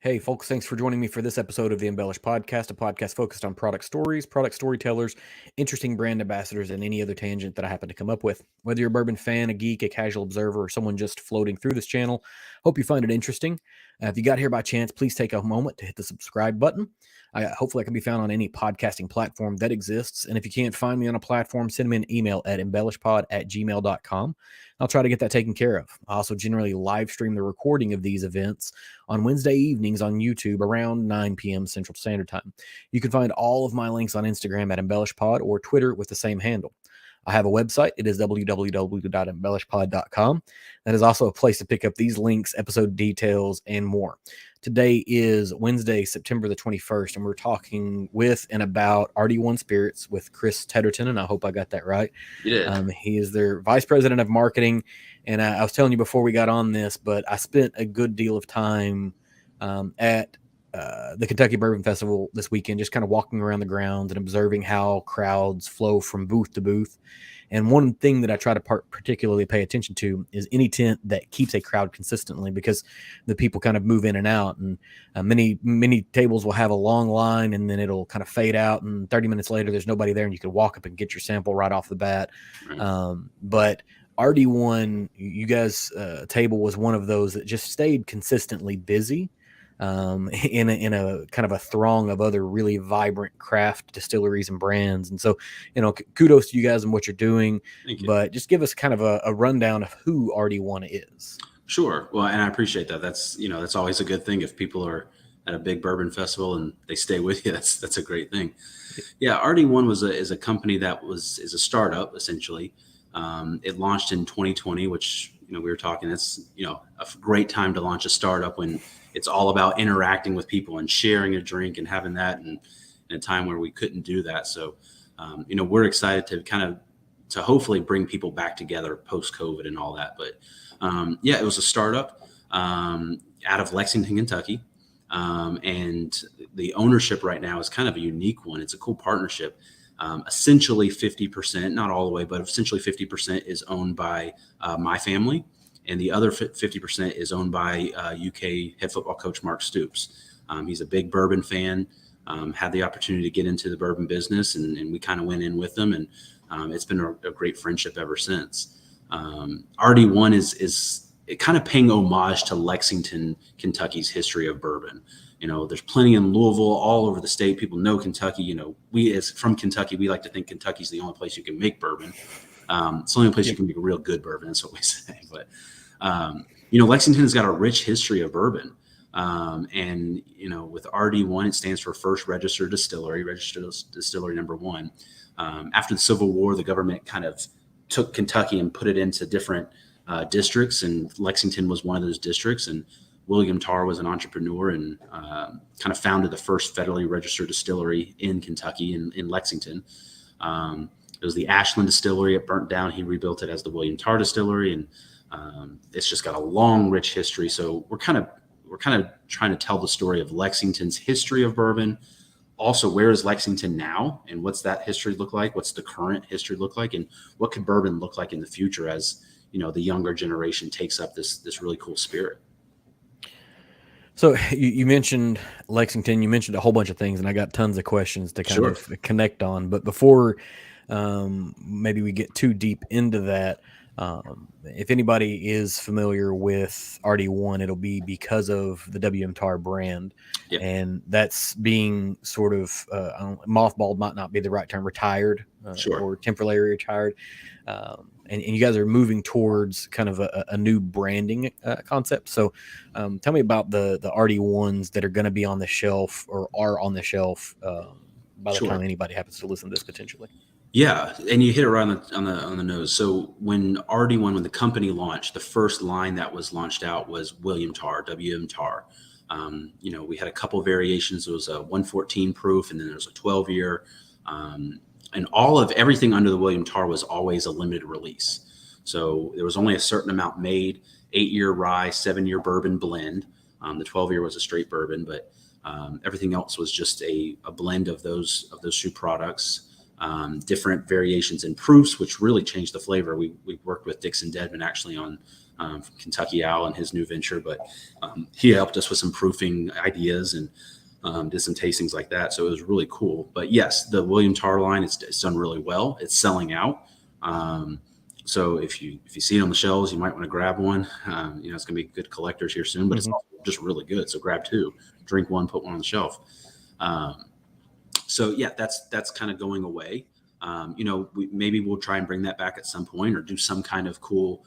Hey, folks, thanks for joining me for this episode of the Embellish Podcast, a podcast focused on product stories, product storytellers, interesting brand ambassadors, and any other tangent that I happen to come up with. Whether you're a bourbon fan, a geek, a casual observer, or someone just floating through this channel, hope you find it interesting. If you got here by chance, please take a moment to hit the subscribe button. Hopefully, I can be found on any podcasting platform that exists. And if you can't find me on a platform, send me an email at embellishpod@gmail.com. I'll try to get that taken care of. I also generally live stream the recording of these events on Wednesday evenings on YouTube around 9 p.m. Central Standard Time. You can find all of my links on Instagram at embellishpod or Twitter with the same handle. I have a website. It is www.embellishpod.com. That is also a place to pick up these links, episode details, and more. Today is Wednesday, September the 21st, and we're talking with and about RD1 Spirits with Chris Tedderton, and I hope I got that right. You did. He is their vice president of marketing, and I was telling you before we got on this, but I spent a good deal of time at the Kentucky Bourbon Festival this weekend, just kind of walking around the grounds and observing how crowds flow from booth to booth. And one thing that I try to particularly pay attention to is any tent that keeps a crowd consistently, because the people kind of move in and out, and many tables will have a long line and then it'll kind of fade out, and 30 minutes later there's nobody there and you can walk up and get your sample right off the bat. Right. But RD1, you guys' table was one of those that just stayed consistently busy in a kind of a throng of other really vibrant craft distilleries and brands. And so, kudos to you guys and what you're doing. Thank you. But just give us kind of a rundown of who RD1 is. Sure. Well, and I appreciate that. That's always a good thing if people are at a big bourbon festival and they stay with you. That's a great thing. Yeah, RD1 is a company that is a startup essentially. It launched in 2020, which we were talking. That's a great time to launch a startup when it's all about interacting with people and sharing a drink and having that, and in a time where we couldn't do that. So, we're excited to hopefully bring people back together post COVID and all that. But it was a startup out of Lexington, Kentucky. And the ownership right now is kind of a unique one. It's a cool partnership. Essentially 50%, not all the way, but essentially 50% is owned by my family, and the other 50% is owned by UK head football coach Mark Stoops. He's a big bourbon fan, had the opportunity to get into the bourbon business, and we kind of went in with them, and it's been a great friendship ever since. RD1 is kind of paying homage to Lexington, Kentucky's history of bourbon. There's plenty in Louisville, all over the state. People know Kentucky. From Kentucky, we like to think Kentucky's the only place you can make bourbon. It's the only place you can make a real good bourbon. That's what we say. But, Lexington has got a rich history of bourbon. And with RD1, it stands for First Registered Distillery number 1. After the Civil War, the government kind of took Kentucky and put it into different districts, and Lexington was one of those districts. And William Tarr was an entrepreneur and kind of founded the first federally registered distillery in Kentucky, in Lexington. It was the Ashland Distillery. It burnt down. He rebuilt it as the William Tarr Distillery, and it's just got a long, rich history. So we're kind of trying to tell the story of Lexington's history of bourbon. Also, where is Lexington now, and what's that history look like? What's the current history look like, and what could bourbon look like in the future as the younger generation takes up this really cool spirit? So you mentioned Lexington, you mentioned a whole bunch of things, and I got tons of questions to kind of connect on. But before maybe we get too deep into that, if anybody is familiar with RD1, it'll be because of the WM Tarr brand. Yep. And that's being sort of mothballed, might not be the right term, retired or temporarily retired. And you guys are moving towards kind of a new branding concept. So tell me about the RD1s that are going to be on the shelf or are on the shelf by the time anybody happens to listen to this potentially. Yeah, and you hit it right on the nose. So when RD1, when the company launched, the first line that was launched out was William Tarr, WM Tarr. We had a couple variations. There was a 114 proof, and then there was a 12-year. And everything under the William Tarr was always a limited release. So there was only a certain amount made, 8-year rye, 7-year bourbon blend. The 12-year was a straight bourbon, but everything else was just a blend of those two products. Different variations in proofs, which really changed the flavor. We worked with Dixon Dedman actually on from Kentucky Al and his new venture, but he helped us with some proofing ideas and did some tastings like that. So it was really cool. But yes, the William Tarr line, it's done really well. It's selling out. So if you see it on the shelves, you might want to grab one. It's going to be good collectors here soon, but it's also just really good. So grab two, drink one, put one on the shelf. So yeah, that's kind of going away. Maybe we'll try and bring that back at some point, or do some kind of cool,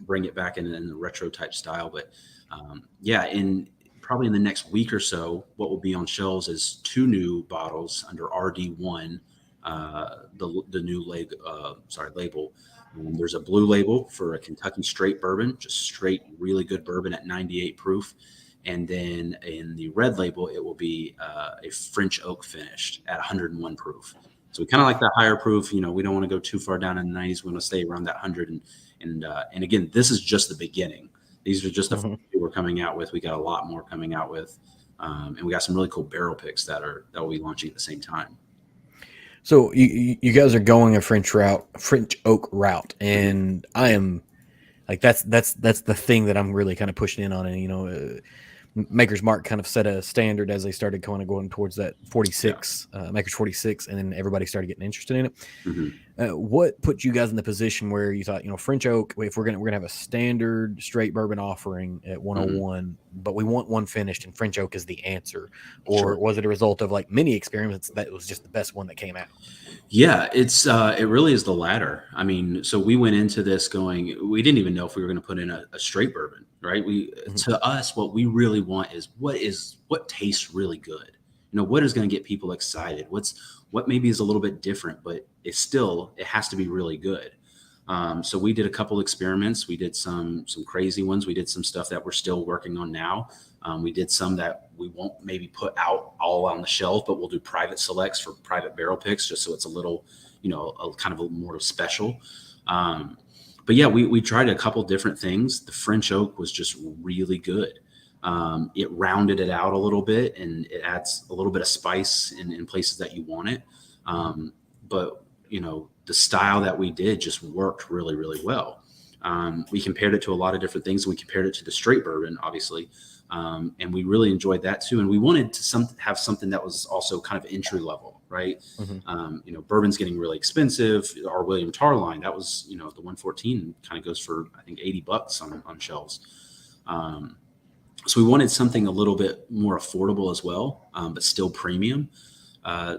bring it back in the retro type style. But probably in the next week or so, what will be on shelves is 2 new bottles under RD1, the new label. There's a blue label for a Kentucky straight bourbon, just straight, really good bourbon at 98 proof. And then in the red label, it will be a French oak finished at 101 proof. So we kind of like that higher proof. We don't want to go too far down in the 90s. We want to stay around that 100. And again, this is just the beginning. These are just the first we're coming out with. We got a lot more coming out with, and we got some really cool barrel picks that will be launching at the same time. So you guys are going a French oak route, and I am like that's the thing that I'm really kind of pushing in on. And Maker's Mark kind of set a standard as they started kind of going towards that 46, Maker's 46, and then everybody started getting interested in it. What put you guys in the position where you thought, French oak, if we're gonna have a standard straight bourbon offering at 101, but we want one finished, and French oak is the answer, or was it a result of like many experiments that was just the best one that came out? Yeah, it really is the latter. I mean, so we went into this going, we didn't even know if we were going to put in a straight bourbon, right? To us, what we really want is what tastes really good. What is going to get people excited? What maybe is a little bit different, but it has to be really good. So we did a couple experiments. We did some crazy ones. We did some stuff that we're still working on now. We did some that we won't maybe put out all on the shelf, but we'll do private selects for private barrel picks, just so it's a little, a kind of a more special. But yeah, we tried a couple different things. The French oak was just really good. It rounded it out a little bit, and it adds a little bit of spice in places that you want it. But the style that we did just worked really, really well. We compared it to a lot of different things. We compared it to the straight bourbon, obviously. And we really enjoyed that too. And we wanted to have something that was also kind of entry level, right? Bourbon's getting really expensive. Our William Tarr line, that was, the 114 kind of goes for, I think, $80 on shelves. So we wanted something a little bit more affordable as well, but still premium.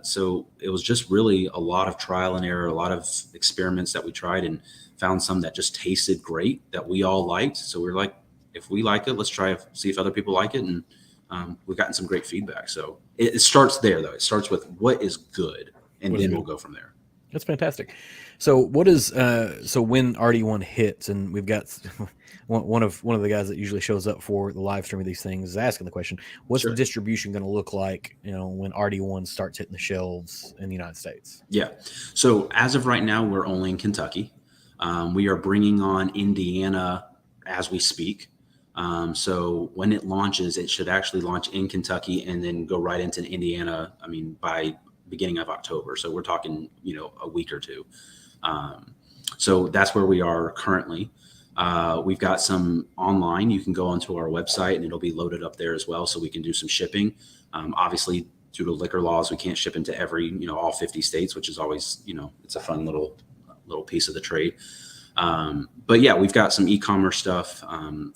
So it was just really a lot of trial and error, a lot of experiments that we tried, and found some that just tasted great, that we all liked. So we're like, if we like it, let's try see if other people like it. And we've gotten some great feedback. So it starts there, though. It starts with what is good, and then we'll go from there. That's fantastic. So what is so when RD1 hits, and we've got one of the guys that usually shows up for the live stream of these things is asking the question, what's the distribution going to look like, when RD1 starts hitting the shelves in the United States? Yeah. So as of right now, we're only in Kentucky. We are bringing on Indiana as we speak. So when it launches, it should actually launch in Kentucky and then go right into Indiana. I mean, by beginning of October. So we're talking, a week or two. So that's where we are currently. We've got some online. You can go onto our website and it'll be loaded up there as well. So we can do some shipping. Obviously, due to liquor laws, we can't ship into all 50 states, which is always, it's a fun little piece of the trade. But yeah, we've got some e-commerce stuff,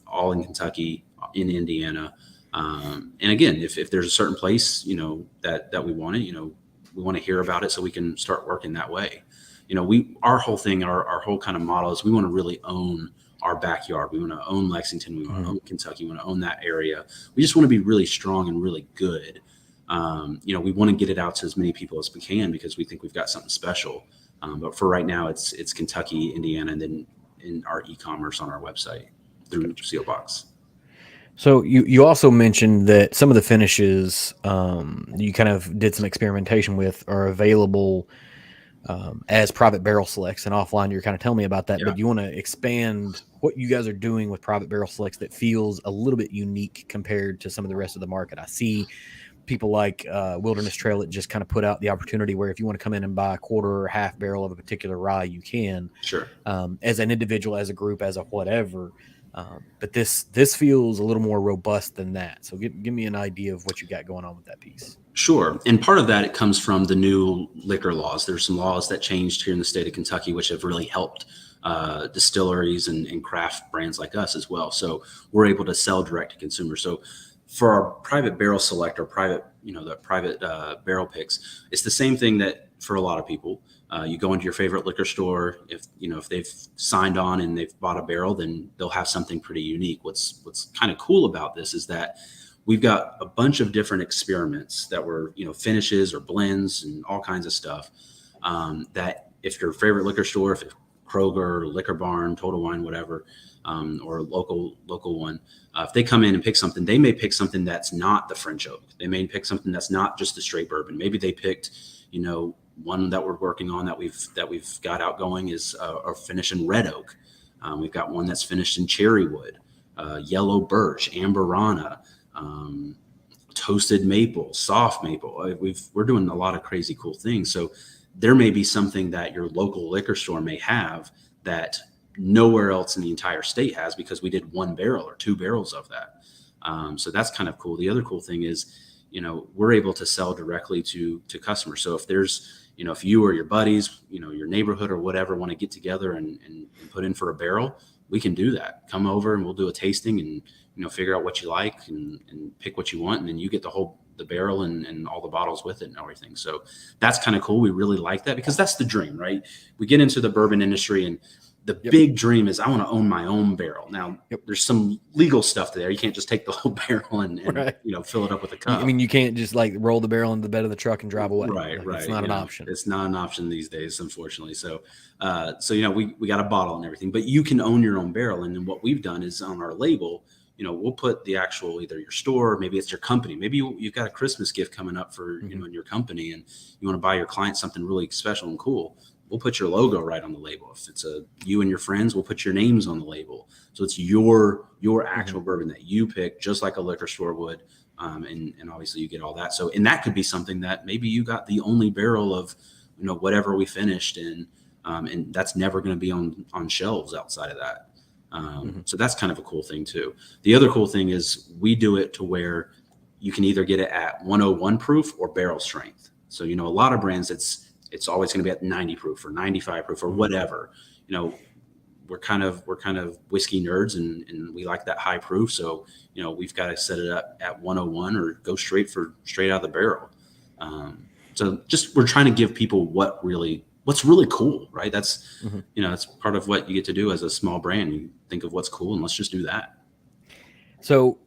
all in Kentucky, in Indiana. And again, if there's a certain place, that we want it, we want to hear about it so we can start working that way. Our whole thing, our whole kind of model is we want to really own our backyard. We want to own Lexington. We want to own Kentucky. We want to own that area. We just want to be really strong and really good. We want to get it out to as many people as we can because we think we've got something special. But for right now, it's Kentucky, Indiana, and then in our e-commerce on our website through CO Box. So you also mentioned that some of the finishes you kind of did some experimentation with are available as private barrel selects, and offline you're kind of telling me about that, but you want to expand what you guys are doing with private barrel selects that feels a little bit unique compared to some of the rest of the market. I see people like Wilderness Trail that just kind of put out the opportunity where if you want to come in and buy a quarter or half barrel of a particular rye, you can. Sure. As an individual, as a group, as a whatever. But this feels a little more robust than that. So give me an idea of what you got going on with that piece. Sure. And part of that, it comes from the new liquor laws. There's some laws that changed here in the state of Kentucky, which have really helped distilleries and craft brands like us as well. So we're able to sell direct to consumers. So for our private barrel select or private, the private barrel picks, it's the same thing that for a lot of people. You go into your favorite liquor store. If they've signed on and they've bought a barrel, then they'll have something pretty unique. What's kind of cool about this is that we've got a bunch of different experiments that were, finishes or blends and all kinds of stuff that if your favorite liquor store, if it's Kroger, Liquor Barn, Total Wine, whatever, or a local one, if they come in and pick something, they may pick something that's not the French oak. They may pick something that's not just the straight bourbon. Maybe they picked, one that we're working on that we've got outgoing is a finish in red oak. We've got one that's finished in cherry wood, yellow birch, amberana, toasted maple, soft maple. We're doing a lot of crazy cool things. So there may be something that your local liquor store may have that nowhere else in the entire state has because we did 1 barrel or 2 barrels of that. So that's kind of cool. The other cool thing is, we're able to sell directly to customers. So if there's, if you or your buddies, your neighborhood or whatever want to get together and put in for a barrel, we can do that. Come over and we'll do a tasting and, figure out what you like and pick what you want. And then you get the barrel and all the bottles with it and everything. So that's kind of cool. We really like that because that's the dream, right? We get into the bourbon industry and the big dream is I want to own my own barrel. Now there's some legal stuff there. You can't just take the whole barrel and right. Fill it up with a cup. I mean, you can't just like roll the barrel into the bed of the truck and drive away. Right. It's not an option. It's not an option these days, unfortunately. So, we got a bottle and everything, but you can own your own barrel. And then what we've done is on our label, we'll put the actual, either your store, maybe it's your company. Maybe you've got a Christmas gift coming up for, in your company and you want to buy your client something really special and cool. We'll put your logo right on the label. If it's you and your friends, we'll put your names on the label. So it's your actual bourbon that you pick, just like a liquor store would. And obviously you get all that. So, and that could be something that maybe you got the only barrel of, whatever we finished in, and that's never going to be on shelves outside of that. So that's kind of a cool thing too. The other cool thing is we do it to where you can either get it at 101 proof or barrel strength. So, a lot of brands, it's always going to be at 90 proof or 95 proof or whatever. We're kind of whiskey nerds and we like that high proof. So, we've got to set it up at 101 or go straight out of the barrel. So just, we're trying to give people what's really cool, right? That's, that's part of what you get to do as a small brand. You think of what's cool and let's just do that. So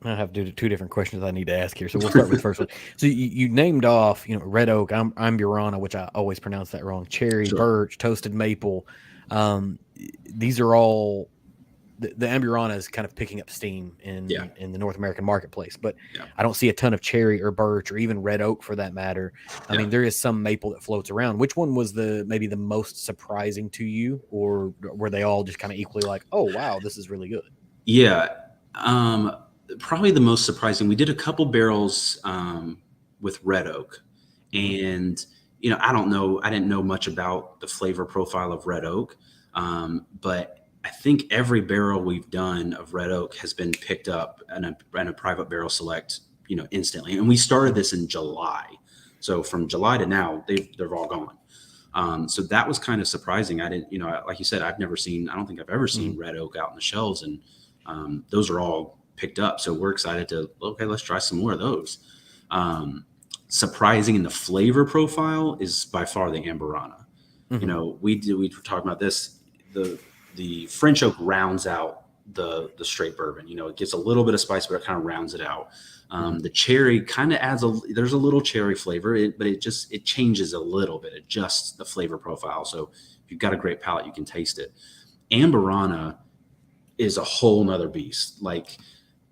I have two different questions I need to ask here. So we'll start with the first one. So you named off, red oak, amburana, which I always pronounce that wrong, cherry, birch, toasted maple. These are all the amburana is kind of picking up steam in the North American marketplace, but I don't see a ton of cherry or birch or even red oak for that matter. I mean, there is some maple that floats around. Which one was maybe the most surprising to you, or were they all just kind of equally like, oh wow, this is really good? Yeah. Probably the most surprising. We did a couple barrels with red oak, and I didn't know much about the flavor profile of red oak, but I think every barrel we've done of red oak has been picked up in a private barrel select, instantly. And we started this in July, so from July to now, they're all gone. So that was kind of surprising. I didn't, like you said, I don't think I've ever seen red oak out in the shelves, and those are all picked up. So we're excited let's try some more of those. Surprising in the flavor profile is by far the amburana. We were talking about this, the French oak rounds out the straight bourbon. It gets a little bit of spice, but it kind of rounds it out. The cherry kind of adds there's a little cherry flavor, but it changes a little bit, adjusts the flavor profile. So if you've got a great palate, you can taste it. Amburana is a whole nother beast.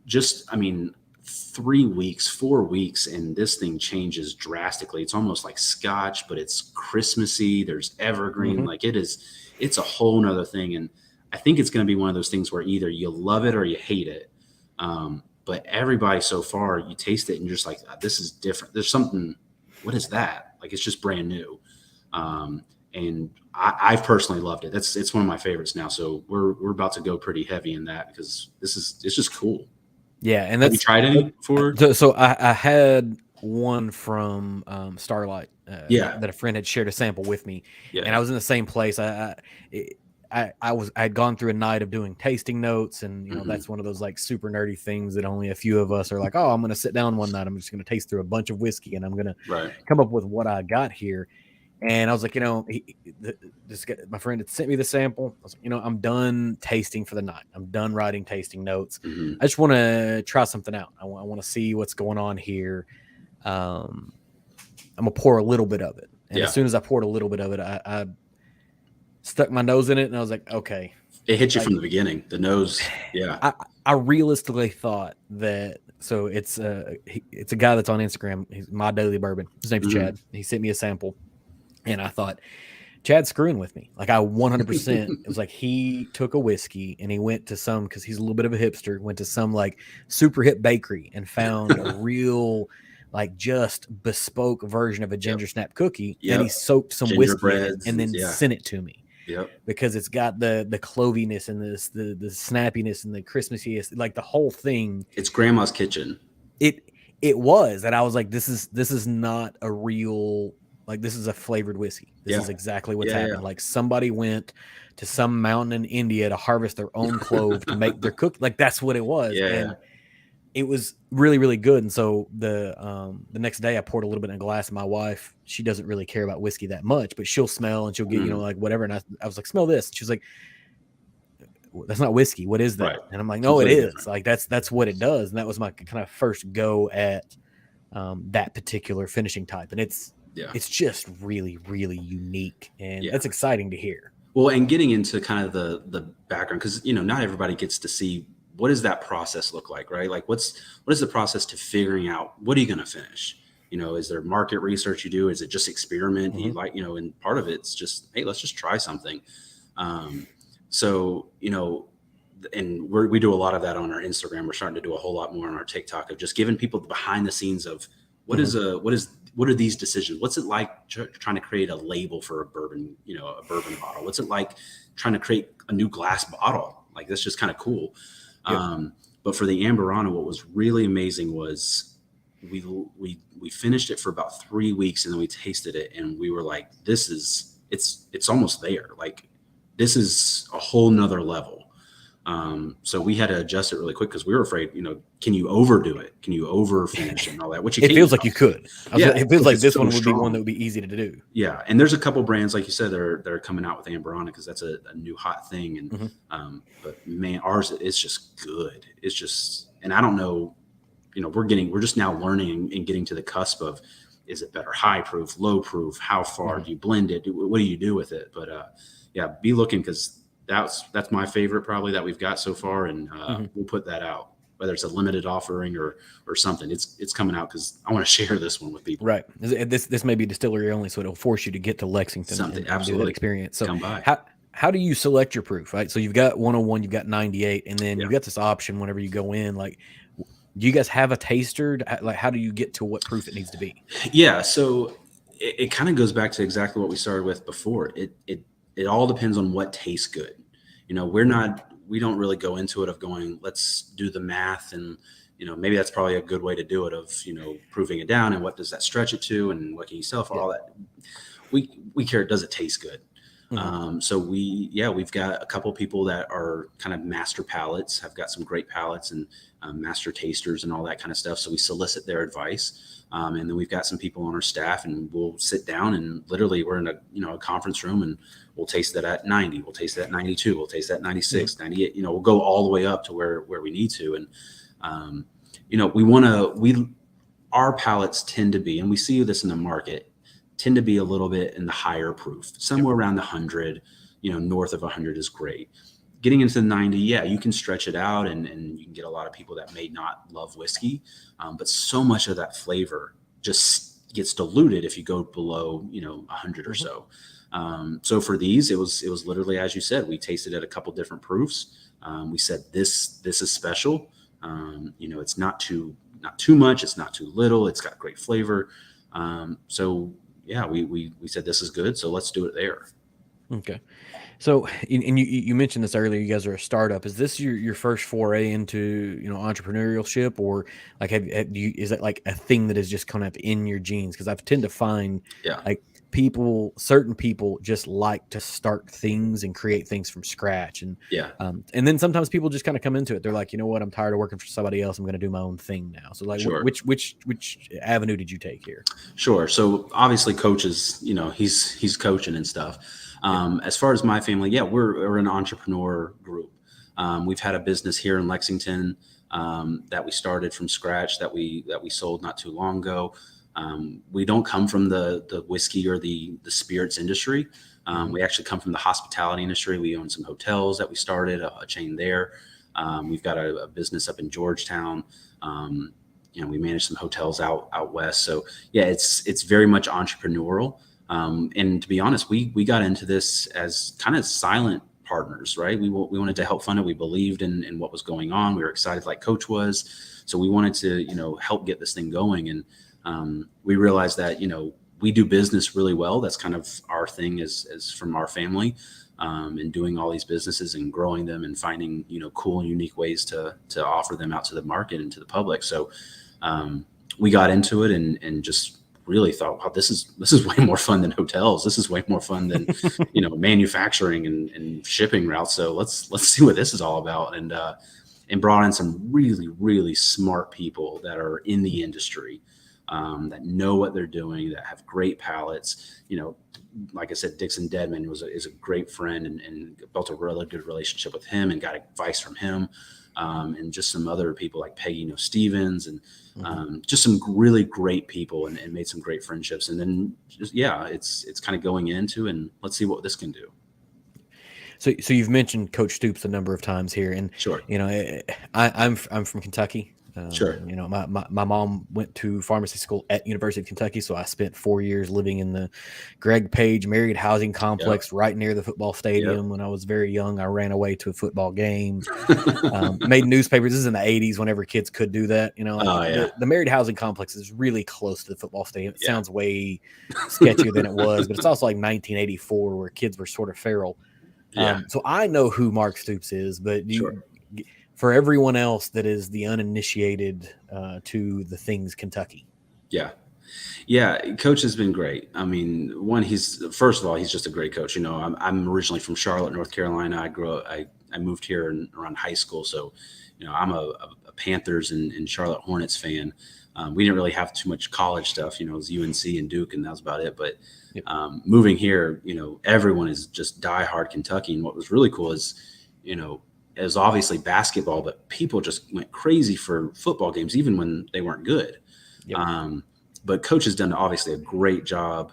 3 weeks, 4 weeks, and this thing changes drastically. It's almost like Scotch, but it's Christmassy. There's evergreen. It's a whole nother thing. And I think it's going to be one of those things where either you love it or you hate it. but everybody so far, you taste it and you're just like, this is different. There's something. What is that? Like, it's just brand new. And I've personally loved it. It's one of my favorites now. So we're about to go pretty heavy in that because it's just cool. Yeah, and Have you tried any before? So I had one from Starlight Yeah. that a friend had shared a sample with me, and Yeah. I was in the same place. I had gone through a night of doing tasting notes, and that's one of those like super nerdy things that only a few of us are like, oh, I'm going to sit down one night, I'm just going to taste through a bunch of whiskey, and I'm going to come up with what I got here. And I was like, my friend had sent me the sample. I was like, I'm done tasting for the night. I'm done writing tasting notes. I just want to try something out. I want to see what's going on here. I'm going to pour a little bit of it. And as soon as I poured a little bit of it, I stuck my nose in it, and I was like, okay. It hit you from the beginning. The nose, yeah. I realistically thought that. So it's a guy that's on Instagram. He's My Daily Bourbon. His name's Chad. He sent me a sample. And I thought, Chad's screwing with me. Like, I 100%, it was like he took a whiskey and he went to some, because he's a little bit of a hipster, went to some like super hip bakery and found a real, like, just bespoke version of a ginger snap cookie. And he soaked some whiskey in it and then sent it to me. Because it's got the cloviness and the snappiness and the Christmasiness, like the whole thing. It's grandma's kitchen. It was. And I was like, this is not a real. Like, this is a flavored whiskey. This is exactly what's happened. Like, somebody went to some mountain in India to harvest their own clove to make their cookie. Like, that's what it was. And it was really, really good. And so the next day I poured a little bit in a glass. And my wife, she doesn't really care about whiskey that much, but she'll smell and she'll get, like whatever. And I was like, smell this. She was like, that's not whiskey. What is that? Right. And I'm like, no, it is. Different. Like, that's what it does. And that was my kind of first go at that particular finishing type. And it's just really, really unique, and that's exciting to hear. Well, and getting into kind of the background, because not everybody gets to see what does that process look like, right? Like, what is the process to figuring out what are you going to finish? Is there market research you do? Is it just experiment? Do you like, and part of it's just, hey, let's just try something. So and we do a lot of that on our Instagram. We're starting to do a whole lot more on our TikTok of just giving people the behind the scenes of what are these decisions? What's it like trying to create a label for a bourbon, a bourbon bottle? What's it like trying to create a new glass bottle? Like, that's just kind of cool. But for the Amburana, what was really amazing was we finished it for about 3 weeks, and then we tasted it, and we were like, it's almost there. Like, this is a whole nother level. So we had to adjust it really quick because we were afraid, can you overdo it? Can you over finish and all that? Which it feels like you could. It feels like this one would strong. Be one that would be easy to do. Yeah. And there's a couple brands, like you said, that are coming out with Amburana because that's a new hot thing. And, but man, ours is just good. It's just, and I don't know, we're just now learning and getting to the cusp of, is it better high proof, low proof? How far do you blend it? What do you do with it? But, be looking, because that's my favorite probably that we've got so far, and we'll put that out, whether it's a limited offering or something. It's coming out because I want to share this one with people. Right. This may be distillery only, so it'll force you to get to Lexington and do that experience. So come by. How do you select your proof? Right. So you've got 101, you've got 98, and then you've got this option whenever you go in. Like, do you guys have a taster? Like, how do you get to what proof it needs to be? Yeah. So it kind of goes back to exactly what we started with before. It all depends on what tastes good. We don't really go into it of going, let's do the math, and maybe that's probably a good way to do it, of proving it down and what does that stretch it to and what can you sell for all that. We care, does it taste good? So we've got a couple people that are kind of master palates, have got some great palates, and master tasters and all that kind of stuff. So we solicit their advice. And then we've got some people on our staff, and we'll sit down and literally we're in a conference room, and we'll taste that at 90, we'll taste that at 92, we'll taste that at 96, 98, we'll go all the way up to where we need to. And, our palates tend to be, and we see this in the market, tend to be a little bit in the higher proof, somewhere around the 100, north of 100 is great. Getting into the 90, you can stretch it out, and you can get a lot of people that may not love whiskey, but so much of that flavor just gets diluted if you go below, 100 or so. So for these, it was literally, as you said, we tasted at a couple different proofs. We said, this is special. It's not too much, it's not too little. It's got great flavor. So yeah, we said this is good, so let's do it there. Okay. So, and you mentioned this earlier. You guys are a startup. Is this your first foray into entrepreneurship, or like is that like a thing that is just kind of in your genes? Because I tend to find Yeah, like certain people just like to start things and create things from scratch, yeah, and then sometimes people just kind of come into it. They're like, you know what, I'm tired of working for somebody else. I'm going to do my own thing now. So, like, sure. which avenue did you take here? Sure. So obviously, coaches, he's coaching and stuff. Yeah. As far as my family, yeah, we're an entrepreneur group. We've had a business here in Lexington that we started from scratch that we sold not too long ago. We don't come from the whiskey or the spirits industry. Mhm. We actually come from the hospitality industry. We own some hotels that we started a chain there. We've got a business up in Georgetown. We manage some hotels out west. So yeah, it's very much entrepreneurial. And to be honest, we got into this as kind of silent partners, right? We wanted to help fund it. We believed in what was going on. We were excited, like Coach was. So we wanted to help get this thing going. And we realized that we do business really well. That's kind of our thing as from our family. And doing all these businesses and growing them and finding cool and unique ways to offer them out to the market and to the public. So we got into it and just really thought, wow, this is way more fun than hotels. This is way more fun than manufacturing and shipping routes. So let's see what this is all about. And brought in some really, really smart people that are in the industry, that know what they're doing, that have great palates. Like I said, Dixon Deadman is a great friend, and built a really good relationship with him and got advice from him. And just some other people like Peggy Stevens, and just some really great people, and made some great friendships. And then it's kind of going into, and let's see what this can do. So you've mentioned Coach Stoops a number of times here, and Sure. I'm from Kentucky. Sure. My mom went to pharmacy school at University of Kentucky, so I spent 4 years living in the Greg Page Marriott housing complex right near the football stadium. Yep. When I was very young, I ran away to a football game. Made newspapers. This is in the '80s, whenever kids could do that. Oh, yeah. The Marriott housing complex is really close to the football stadium. It Yeah. sounds way sketchier than it was, but it's also like 1984, where kids were sort of feral. Yeah. So I know who Mark Stoops is, but Sure. for everyone else that is the uninitiated to the things Kentucky. Yeah. Yeah, Coach has been great. I mean, first of all, he's just a great coach. I'm originally from Charlotte, North Carolina. I moved here around high school, so I'm a Panthers and Charlotte Hornets fan. We didn't really have too much college stuff. It was UNC and Duke, and that was about it. But moving here, everyone is just diehard Kentucky. And what was really cool is, it was obviously basketball, but people just went crazy for football games, even when they weren't good. Yep. But Coach has done obviously a great job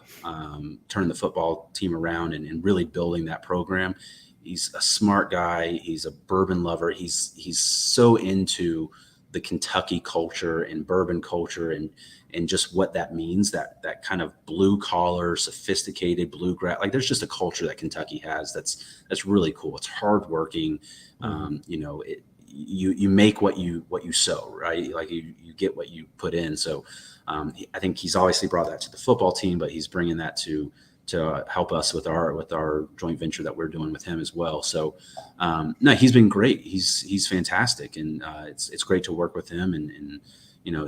turning the football team around and really building that program. He's a smart guy. He's a bourbon lover. He's so into the Kentucky culture and bourbon culture and just what that means, that kind of blue collar, sophisticated bluegrass. Like, there's just a culture that Kentucky has that's really cool. It's hardworking. You make what you sow, right? Like you get what you put in. So I think he's obviously brought that to the football team, but he's bringing that to help us with our joint venture that we're doing with him as well. So no, he's been great. He's fantastic, and it's great to work with him, and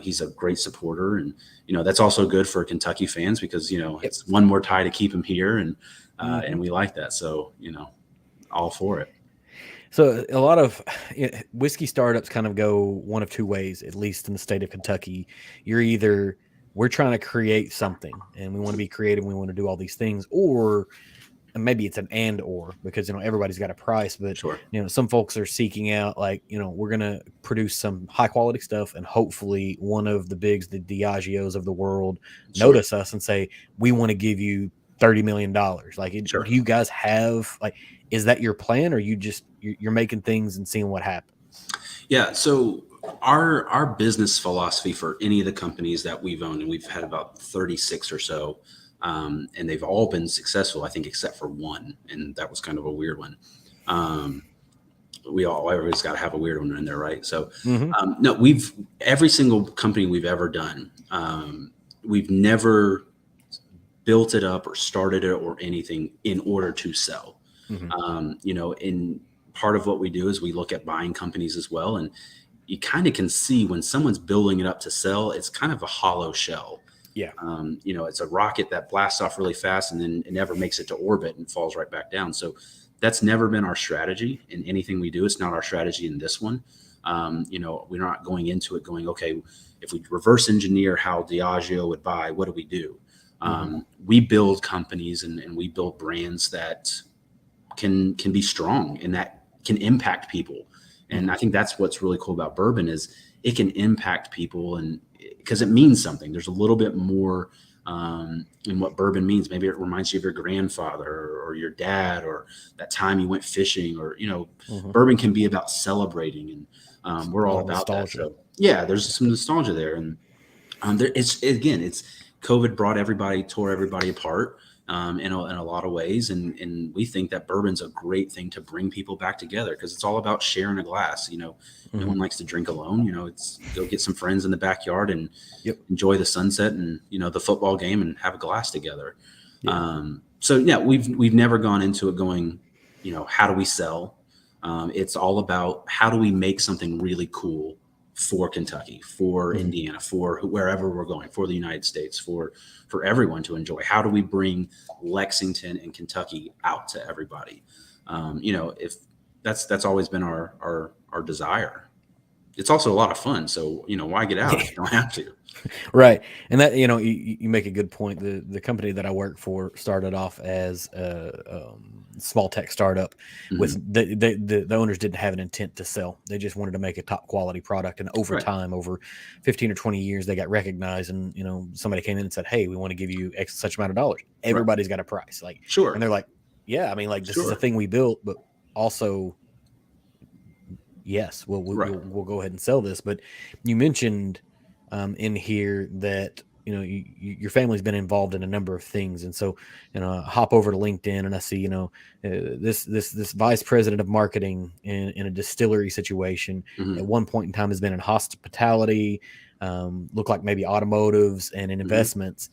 he's a great supporter, and that's also good for Kentucky fans, because it's one more tie to keep him here, and and we like that. So all for it. So a lot of whiskey startups kind of go one of two ways, at least in the state of Kentucky. You're either, we're trying to create something and we want to be creative, we want to do all these things, or maybe it's an and or, because everybody's got a price, but Sure. Some folks are seeking out, like, we're going to produce some high quality stuff, and hopefully one of the bigs, the Diageos of the world, notice us and say, we want to give you $30 million. Like, do you guys have, like, is that your plan, or you're making things and seeing what happens? Yeah. So our business philosophy for any of the companies that we've owned, and we've had about 36 or so, and they've all been successful, I think, except for one, and that was kind of a weird one. everybody's got to have a weird one in there, right? So, Mm-hmm. no, every single company we've ever done, we've never built it up or started it or anything in order to sell. Mm-hmm. In part of what we do is we look at buying companies as well, and you kind of can see when someone's building it up to sell, it's kind of a hollow shell. Yeah. It's a rocket that blasts off really fast and then it never makes it to orbit and falls right back down. So that's never been our strategy in anything we do. It's not our strategy in this one. We're not going into it going, okay, if we reverse engineer how Diageo would buy, what do we do? We build companies and we build brands that can be strong and that can impact people. And I think that's what's really cool about bourbon is it can impact people, and because it means something. There's a little bit more in what bourbon means. Maybe it reminds you of your grandfather or your dad or that time you went fishing, or bourbon can be about celebrating, and we're all about nostalgia. That. So yeah, there's some nostalgia there, and it's COVID tore everybody apart. In a lot of ways. And we think that bourbon's a great thing to bring people back together because it's all about sharing a glass. No one likes to drink alone. It's go get some friends in the backyard and enjoy the sunset and, the football game and have a glass together. Yeah. We've never gone into it going, how do we sell? It's all about how do we make something really cool for Kentucky, for Indiana, for wherever we're going, for the United States, for everyone to enjoy. How do we bring Lexington and Kentucky out to everybody? If that's always been our desire. It's also a lot of fun. So, why get out if you don't have to? Right. And that, you make a good point. The company that I work for started off as a small tech startup with the owners didn't have an intent to sell. They just wanted to make a top quality product. And over time, over 15 or 20 years, they got recognized and, somebody came in and said, hey, we want to give you such amount of dollars. Everybody's got a price. And they're like, yeah, I mean, this is a thing we built, but also, yes, we'll go ahead and sell this. But you mentioned in here that your family's been involved in a number of things, and so I hop over to LinkedIn and I see this vice president of marketing in a distillery situation at one point in time has been in hospitality, look like maybe automotives and in investments.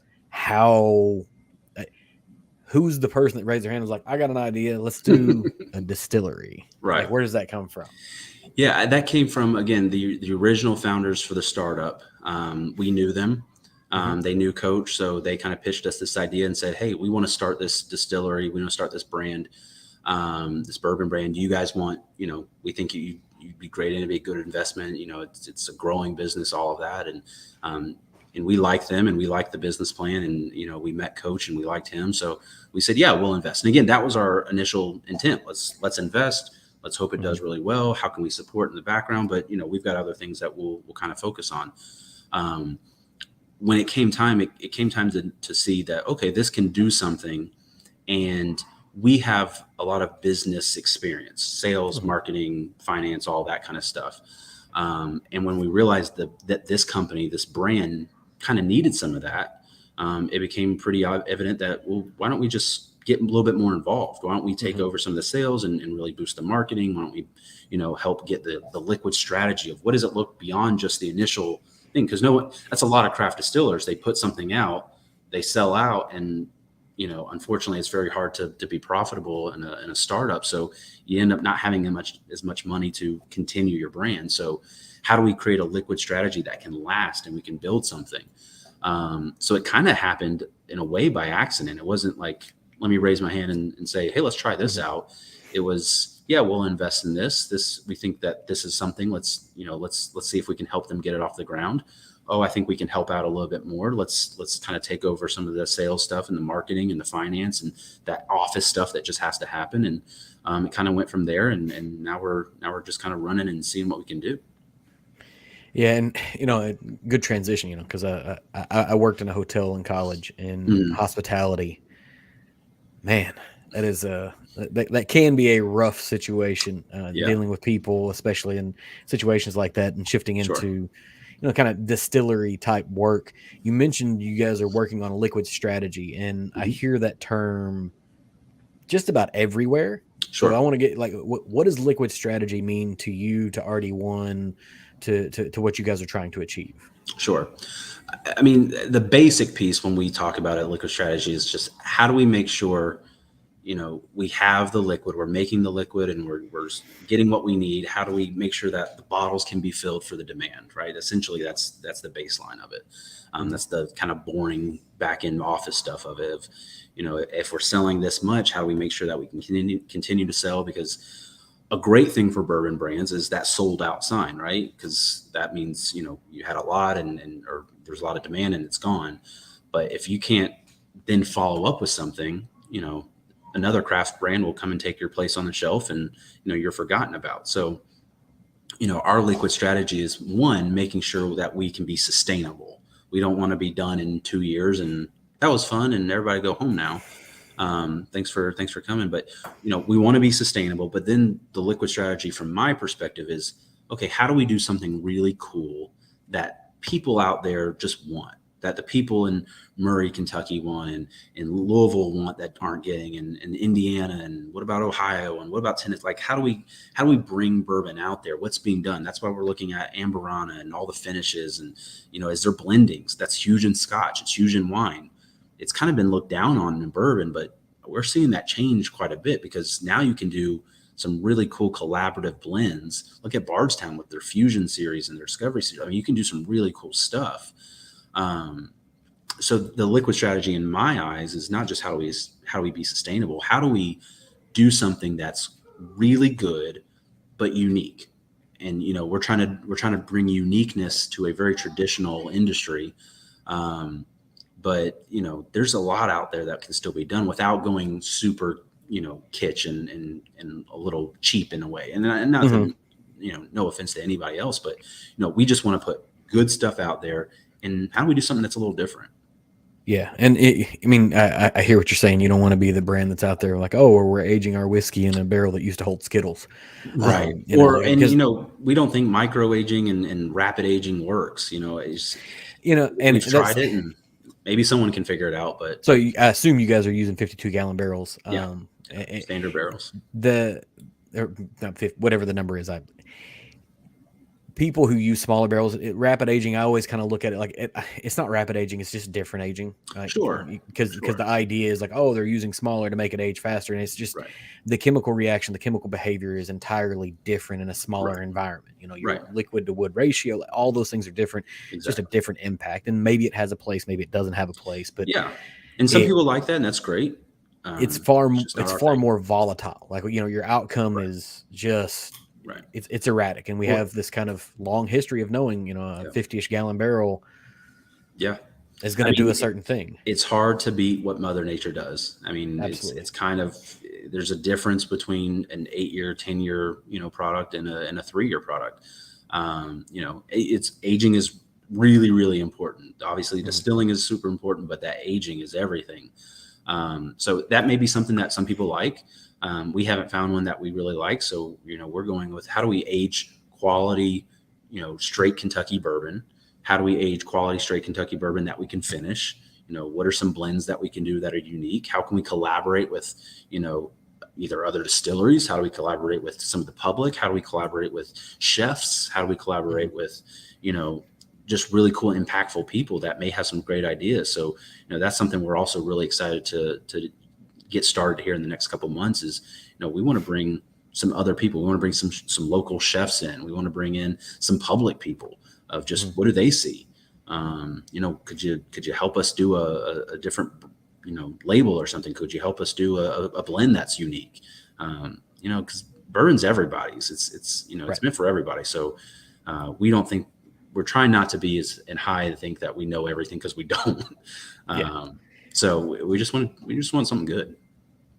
Who's the person that raised their hand and was like, I got an idea, let's do a distillery? Right. Where does that come from? Yeah, that came from, again, the original founders for the startup. We knew them. They knew Coach. So they kind of pitched us this idea and said, hey, we want to start this distillery. We want to start this brand, this bourbon brand. You guys want, we think you'd be great and it'd be a good investment. It's a growing business, all of that. And we liked them and we liked the business plan. And, we met Coach and we liked him. So we said, yeah, we'll invest. And again, that was our initial intent. Let's invest. Let's hope it does really well. How can we support in the background? But, we've got other things that we'll kind of focus on. When it came time, it came time to see that, okay, this can do something. And we have a lot of business experience, sales, marketing, finance, all that kind of stuff. And when we realized that this company, this brand kind of needed some of that, it became pretty evident that, well, why don't we just get a little bit more involved? Why don't we take over some of the sales and really boost the marketing? Why don't we, help get the liquid strategy of what does it look beyond just the initial thing? Because that's a lot of craft distillers. They put something out, they sell out, and unfortunately, it's very hard to be profitable in a startup. So you end up not having as much money to continue your brand. So how do we create a liquid strategy that can last and we can build something? So it kind of happened in a way by accident. It wasn't like, let me raise my hand and say, hey, let's try this out. It was, yeah, we'll invest in this. We think that this is something. Let's see if we can help them get it off the ground. Oh, I think we can help out a little bit more. Let's kind of take over some of the sales stuff and the marketing and the finance and that office stuff that just has to happen. And it kind of went from there. And now we're just kind of running and seeing what we can do. Yeah, and a good transition, because I worked in a hotel in college and hospitality. Man, that is that can be a rough situation, dealing with people, especially in situations like that, and shifting into kind of distillery type work. You mentioned you guys are working on a liquid strategy, and I hear that term just about everywhere. So I Sure. want to get like, what does liquid strategy mean to you, to RD1, to what you guys are trying to achieve? Sure. I mean, the basic piece when we talk about it, liquid strategy, is just how do we make sure, we have the liquid, we're making the liquid, and we're getting what we need. How do we make sure that the bottles can be filled for the demand, right? Essentially, that's the baseline of it. Mhm. That's the kind of boring back end office stuff of it. If we're selling this much, how do we make sure that we can continue to sell? Because a great thing for bourbon brands is that sold out sign, right? Because that means you had a lot, and or there's a lot of demand and it's gone. But if you can't then follow up with something, another craft brand will come and take your place on the shelf, and you're forgotten about. So our liquid strategy is, one, making sure that we can be sustainable. We don't want to be done in 2 years and that was fun and everybody go home now. Thanks for coming. But we want to be sustainable. But then the liquid strategy, from my perspective, is okay. How do we do something really cool that people out there just want? That the people in Murray, Kentucky want, and in Louisville want, that aren't getting, and Indiana, and what about Ohio, and what about Tennessee? Like, how do we bring bourbon out there? What's being done? That's why we're looking at Amberana and all the finishes, and is there blendings? That's huge in Scotch. It's huge in wine. It's kind of been looked down on in bourbon, but we're seeing that change quite a bit, because now you can do some really cool collaborative blends. Look at Bardstown with their Fusion series and their Discovery series. I mean, you can do some really cool stuff. Um, so the liquid strategy, in my eyes, is not just how do we be sustainable. How do we do something that's really good but unique? And we're trying to bring uniqueness to a very traditional industry. Um, but there's a lot out there that can still be done without going super kitsch and a little cheap in a way. And not Mhm. that, no offense to anybody else, but we just want to put good stuff out there. And how do we do something that's a little different? Yeah, and I mean, I hear what you're saying. You don't want to be the brand that's out there like, oh, or we're aging our whiskey in a barrel that used to hold Skittles, Right. And because we don't think micro aging and rapid aging works. and We've that's tried it, and maybe someone can figure it out, but so. I assume you guys are using 52-gallon barrels. yeah, standard barrels. The or not 50, whatever the number is, people who use smaller barrels, rapid aging, I always kind of look at it like it's not rapid aging, it's just different aging. Sure. Because Sure. the idea is like, oh, they're using smaller to make it age faster, and it's just Right. the chemical reaction, the chemical behavior is entirely different in a smaller Right. environment. Your Right. liquid to wood ratio, all those things are different. It's just a Exactly. different impact, and maybe it has a place, maybe it doesn't have a place, but Yeah. And some it people like that, and that's great. It's just not it's our far thing. more volatile. Like, your outcome Right. is just Right. it's erratic, and we Well, have this kind of long history of knowing a yeah. 50ish gallon barrel Yeah. is going I to do a mean, certain thing. it's hard to beat what Mother Nature does. I mean, it's Absolutely. kind of, there's a difference between an 8 year, 10 year, product and a 3 year product. It's aging is really, really important. Obviously, Mhm. distilling is super important, but that aging is everything. So that may be something that some people like. We haven't found one that we really like. So, we're going with, how do we age quality, straight Kentucky bourbon? How do we age quality straight Kentucky bourbon that we can finish? What are some blends that we can do that are unique? How can we collaborate with, either other distilleries? How do we collaborate with some of the public? How do we collaborate with chefs? How do we Mhm. collaborate with, just really cool, impactful people that may have some great ideas? So, that's something we're also really excited to get started here in the next couple of months. Is we want to bring some other people. We want to bring some local chefs in. We want to bring in some public people of just, Mhm. what do they see? Could you help us do a different label or something? Could you help us do a blend that's unique? Because bourbon's everybody's. It's Right. meant for everybody. So we don't think, we're trying not to be as and high to think that we know everything, because we don't. Yeah. um, so we just want something good.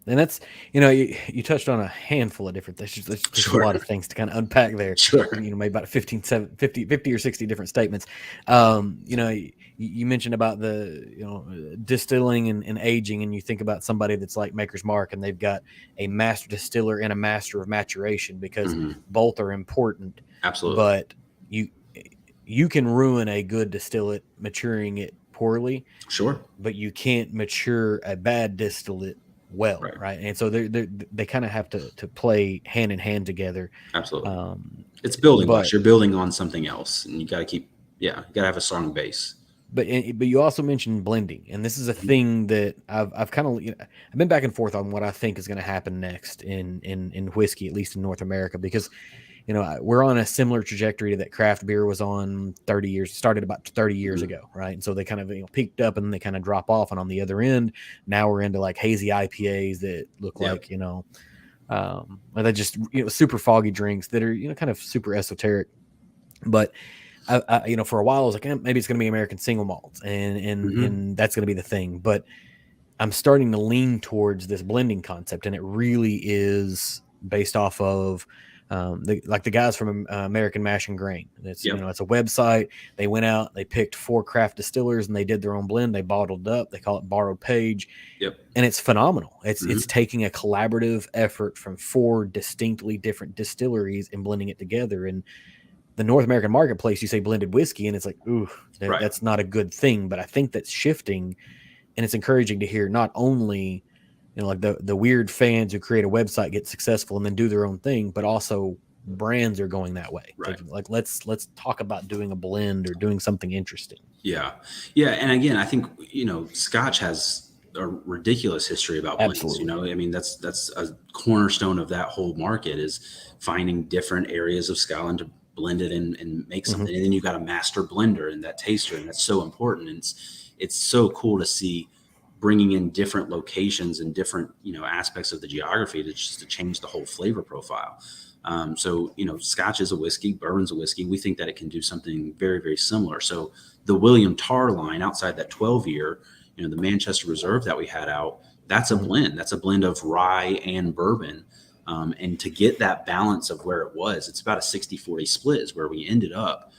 And that's, you touched on a handful of different things. There's a Sure. lot of things to kind of unpack there. Sure. Maybe about 15, 50 or 60 different statements. You mentioned about the, distilling and aging, and you think about somebody that's like Maker's Mark, and they've got a master distiller and a master of maturation, because Hmm. both are important, Absolutely. but you, you can ruin a good distillate maturing it poorly, Sure. but you can't mature a bad distillate well, Right. right? And so they kind of have to play hand in hand together. Absolutely. Um, It's building but blocks. You're building on something else, and you got to keep, yeah, you got to have a strong base. but you also mentioned blending, and this is a Mhm. thing that I've kind of, I've been back and forth on what I think is going to happen next in whiskey, at least in North America, because we're on a similar trajectory that craft beer was on 30 years, started about 30 years Mhm. ago, right? And so they kind of peaked up and then they kind of drop off, and on the other end, now we're into like hazy IPAs that look Yep. like they just super foggy drinks that are kind of super esoteric, but for a while I was like, maybe it's going to be American single malts, Hmm. and that's going to be the thing. But I'm starting to lean towards this blending concept, and it really is based off of the guys from American Mash and Grain. It's Yep. it's a website. They went out, they picked 4 craft distillers, and they did their own blend. They bottled up. They call it Borrowed Page, Yep. and it's phenomenal. It's Hmm. taking a collaborative effort from 4 distinctly different distilleries and blending it together. And the North American marketplace, you say blended whiskey, and it's like, ooh, Right. that's not a good thing. But I think that's shifting, and it's encouraging to hear not only like the weird fans who create a website get successful and then do their own thing, but also brands are going that way. Right. Like let's talk about doing a blend or doing something interesting. Yeah. Yeah. And again, I think, Scotch has a ridiculous history about blends. Absolutely. I mean, that's a cornerstone of that whole market is finding different areas of Scotland to blend it in and make Hmm. something. And then you've got a master blender and that taster, and that's so important. And it's so cool to see bringing in different locations and different, aspects of the geography to change the whole flavor profile. So, Scotch is a whiskey, bourbon's a whiskey. We think that it can do something very, very similar. So the William Tarr line outside that 12-year, the Manchester Reserve that we had out, that's a Hmm. blend. That's a blend of rye and bourbon. And to get that balance of where it was, it's about a 60-40 split is where we ended up.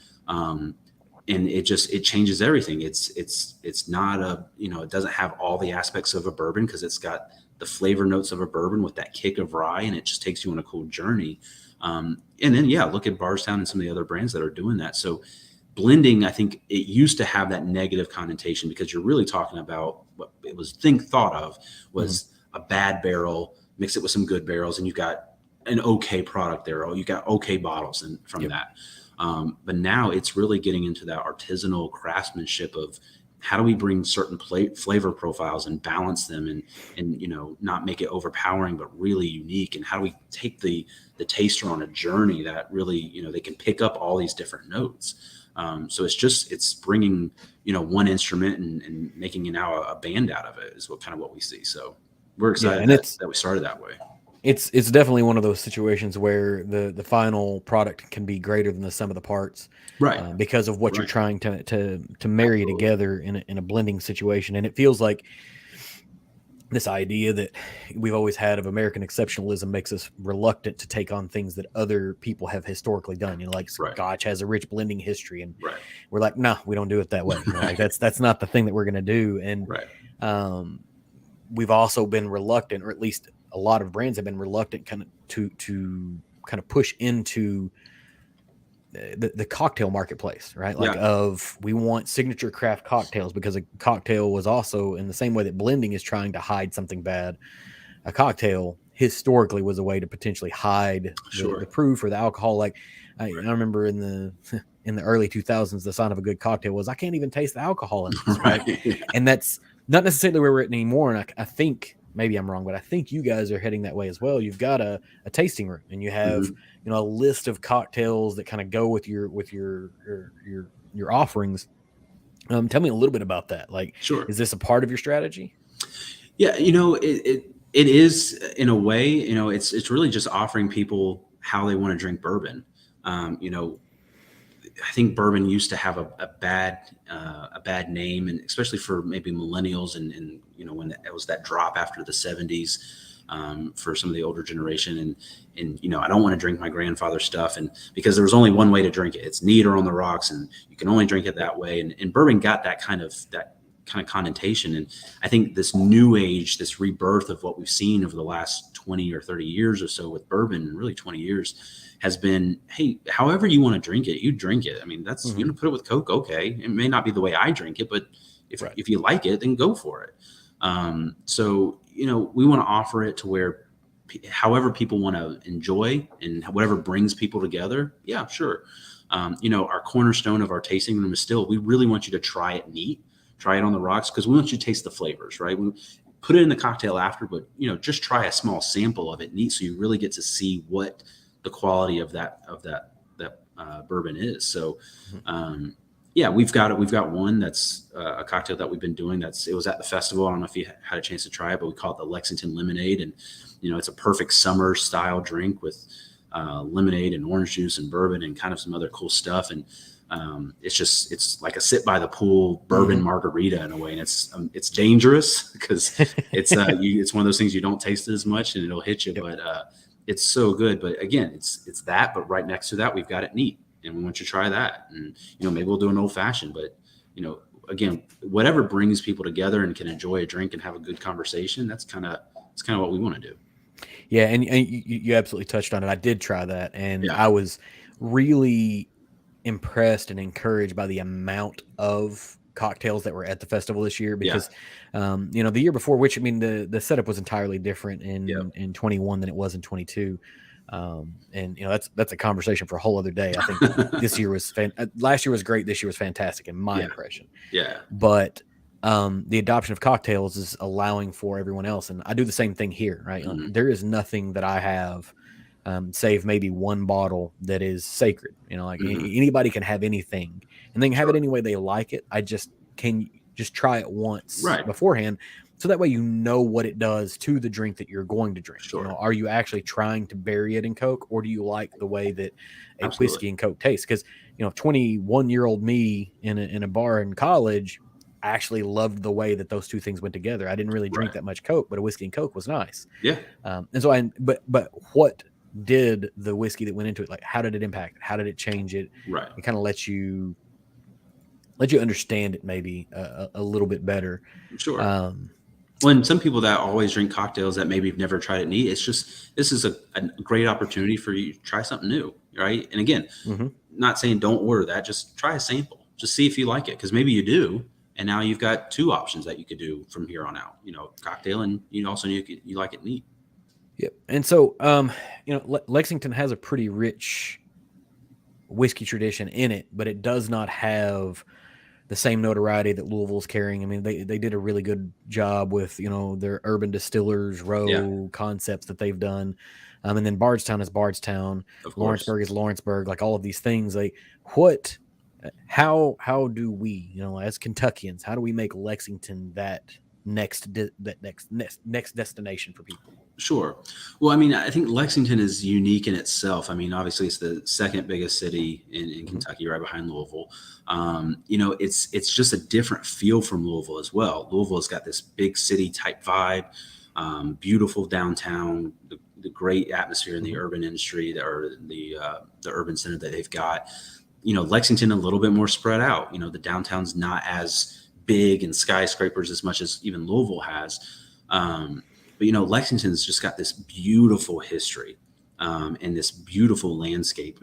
And it changes everything. It's not it doesn't have all the aspects of a bourbon because it's got the flavor notes of a bourbon with that kick of rye, and it just takes you on a cool journey. And then look at Barstown and some of the other brands that are doing that. So blending, I think it used to have that negative connotation because you're really talking about what it was thought of Hmm. was a bad barrel, mix it with some good barrels, and you've got an okay product there. You got okay bottles and from Yep. that. But now it's really getting into that artisanal craftsmanship of how do we bring certain flavor profiles and balance them and not make it overpowering but really unique, and how do we take the taster on a journey that really they can pick up all these different notes. So it's bringing one instrument and making it now a band out of it is what we see. So we're Yeah, excited and that we started that way. it's definitely one of those situations where the final product can be greater than the sum of the parts, Right. because of what you're Right. trying to marry Absolutely. together in a blending situation. And it feels like this idea that we've always had of American exceptionalism makes us reluctant to take on things that other people have historically done. Like Right. Scotch has a rich blending history, and Right. we're like, nah, we don't do it that way. Like that's not the thing that we're going to do. And Right. um, we've also been reluctant, or at least a lot of brands have been reluctant, kind of to kind of push into the cocktail marketplace, right? Like, Yeah. we want signature craft cocktails, because a cocktail was also, in the same way that blending is trying to hide something bad, a cocktail historically was a way to potentially hide the Sure. proof or the alcohol. Like I Right. remember in the in the early 2000s, the sign of a good cocktail was, I can't even taste the alcohol in this, right? Right. Yeah. And that's not necessarily where we're at anymore. And I think, maybe I'm wrong, but I think you guys are heading that way as well. You've got a tasting room, and you have Mhm. a list of cocktails that kind of go with your offerings. Tell me a little bit about that. Like, Sure. is this a part of your strategy? Yeah, it is in a way. It's really just offering people how they want to drink bourbon. I think bourbon used to have a bad name, and especially for maybe millennials, and when it was that drop after the '70s, for some of the older generation, and I don't want to drink my grandfather's stuff, and because there was only one way to drink it, it's neat or on the rocks, and you can only drink it that way, and bourbon got that kind of connotation. And I think this new age, this rebirth of what we've seen over the last 20 or 30 years or so with bourbon, really 20 years, has been, hey, however you want to drink it, you drink it. I mean, that's, Mm-hmm. put it with Coke. Okay. It may not be the way I drink it, but if, Right. if you like it, then go for it. So, we want to offer it to where however people want to enjoy and whatever brings people together. Yeah, sure. Our cornerstone of our tasting room is still, we really want you to try it neat, try it on the rocks, because we want you to taste the flavors, right? We put it in the cocktail after, but just try a small sample of it neat, so you really get to see what the quality of that bourbon is. So, yeah, we've got one that's a cocktail that we've been doing. It was at the festival. I don't know if you had a chance to try it, but we call it the Lexington Lemonade, and it's a perfect summer style drink with lemonade and orange juice and bourbon and kind of some other cool stuff. And it's like a sit by the pool bourbon margarita in a way, and it's dangerous because it's one of those things you don't taste it as much and it'll hit you, but it's so good. But again, it's that, but right next to that we've got it neat, and we want you to try that. And maybe we'll do an old fashioned, but again, whatever brings people together and can enjoy a drink and have a good conversation, that's kind of what we want to do. Yeah, and you absolutely touched on it. I did try that, and Yeah. I was really impressed and encouraged by the amount of cocktails that were at the festival this year, because the year before, which, I mean, the setup was entirely different in 21 than it was in 22. And that's a conversation for a whole other day. I think this year was last year was great. This year was fantastic in my impression. Yeah. But the adoption of cocktails is allowing for everyone else. And I do the same thing here, right? There is nothing that I have, save maybe one bottle, that is sacred. Anybody can have anything, and they can have it any way they like it. I just try it once beforehand, so that way what it does to the drink that you're going to drink. Sure. Are you actually trying to bury it in Coke, or do you like the way that a whiskey and Coke tastes? Because 21-year-old me in a bar in college, I actually loved the way that those two things went together. I didn't really drink that much Coke, but a whiskey and Coke was nice. Yeah. And so but what did the whiskey that went into it, like, how did it impact it? How did it change it? Right. It kind of let you understand it maybe a little bit better. Sure. When some people that always drink cocktails that maybe have never tried it neat, it's just, this is a great opportunity for you to try something new, right? And again, not saying don't order that, just try a sample, just see if you like it, because maybe you do, and now you've got two options that you could do from here on out. Cocktail, and also you like it neat. Yep. And so, Lexington has a pretty rich whiskey tradition in it, but it does not have the same notoriety that Louisville's carrying. I mean, they did a really good job with, their urban distillers row concepts that they've done. And then Bardstown is Bardstown, Lawrenceburg is Lawrenceburg, like all of these things. Like, how do we, as Kentuckians, how do we make Lexington that next destination for people? Sure. Well, I mean, I think Lexington is unique in itself. I mean, obviously it's the second biggest city in Kentucky, right behind Louisville. It's just a different feel from Louisville as well. Louisville's got this big city type vibe, beautiful downtown, the great atmosphere in the urban industry, or the urban center that they've got. Lexington a little bit more spread out. The downtown's not as big and skyscrapers as much as even Louisville has. But Lexington's just got this beautiful history, and this beautiful landscape.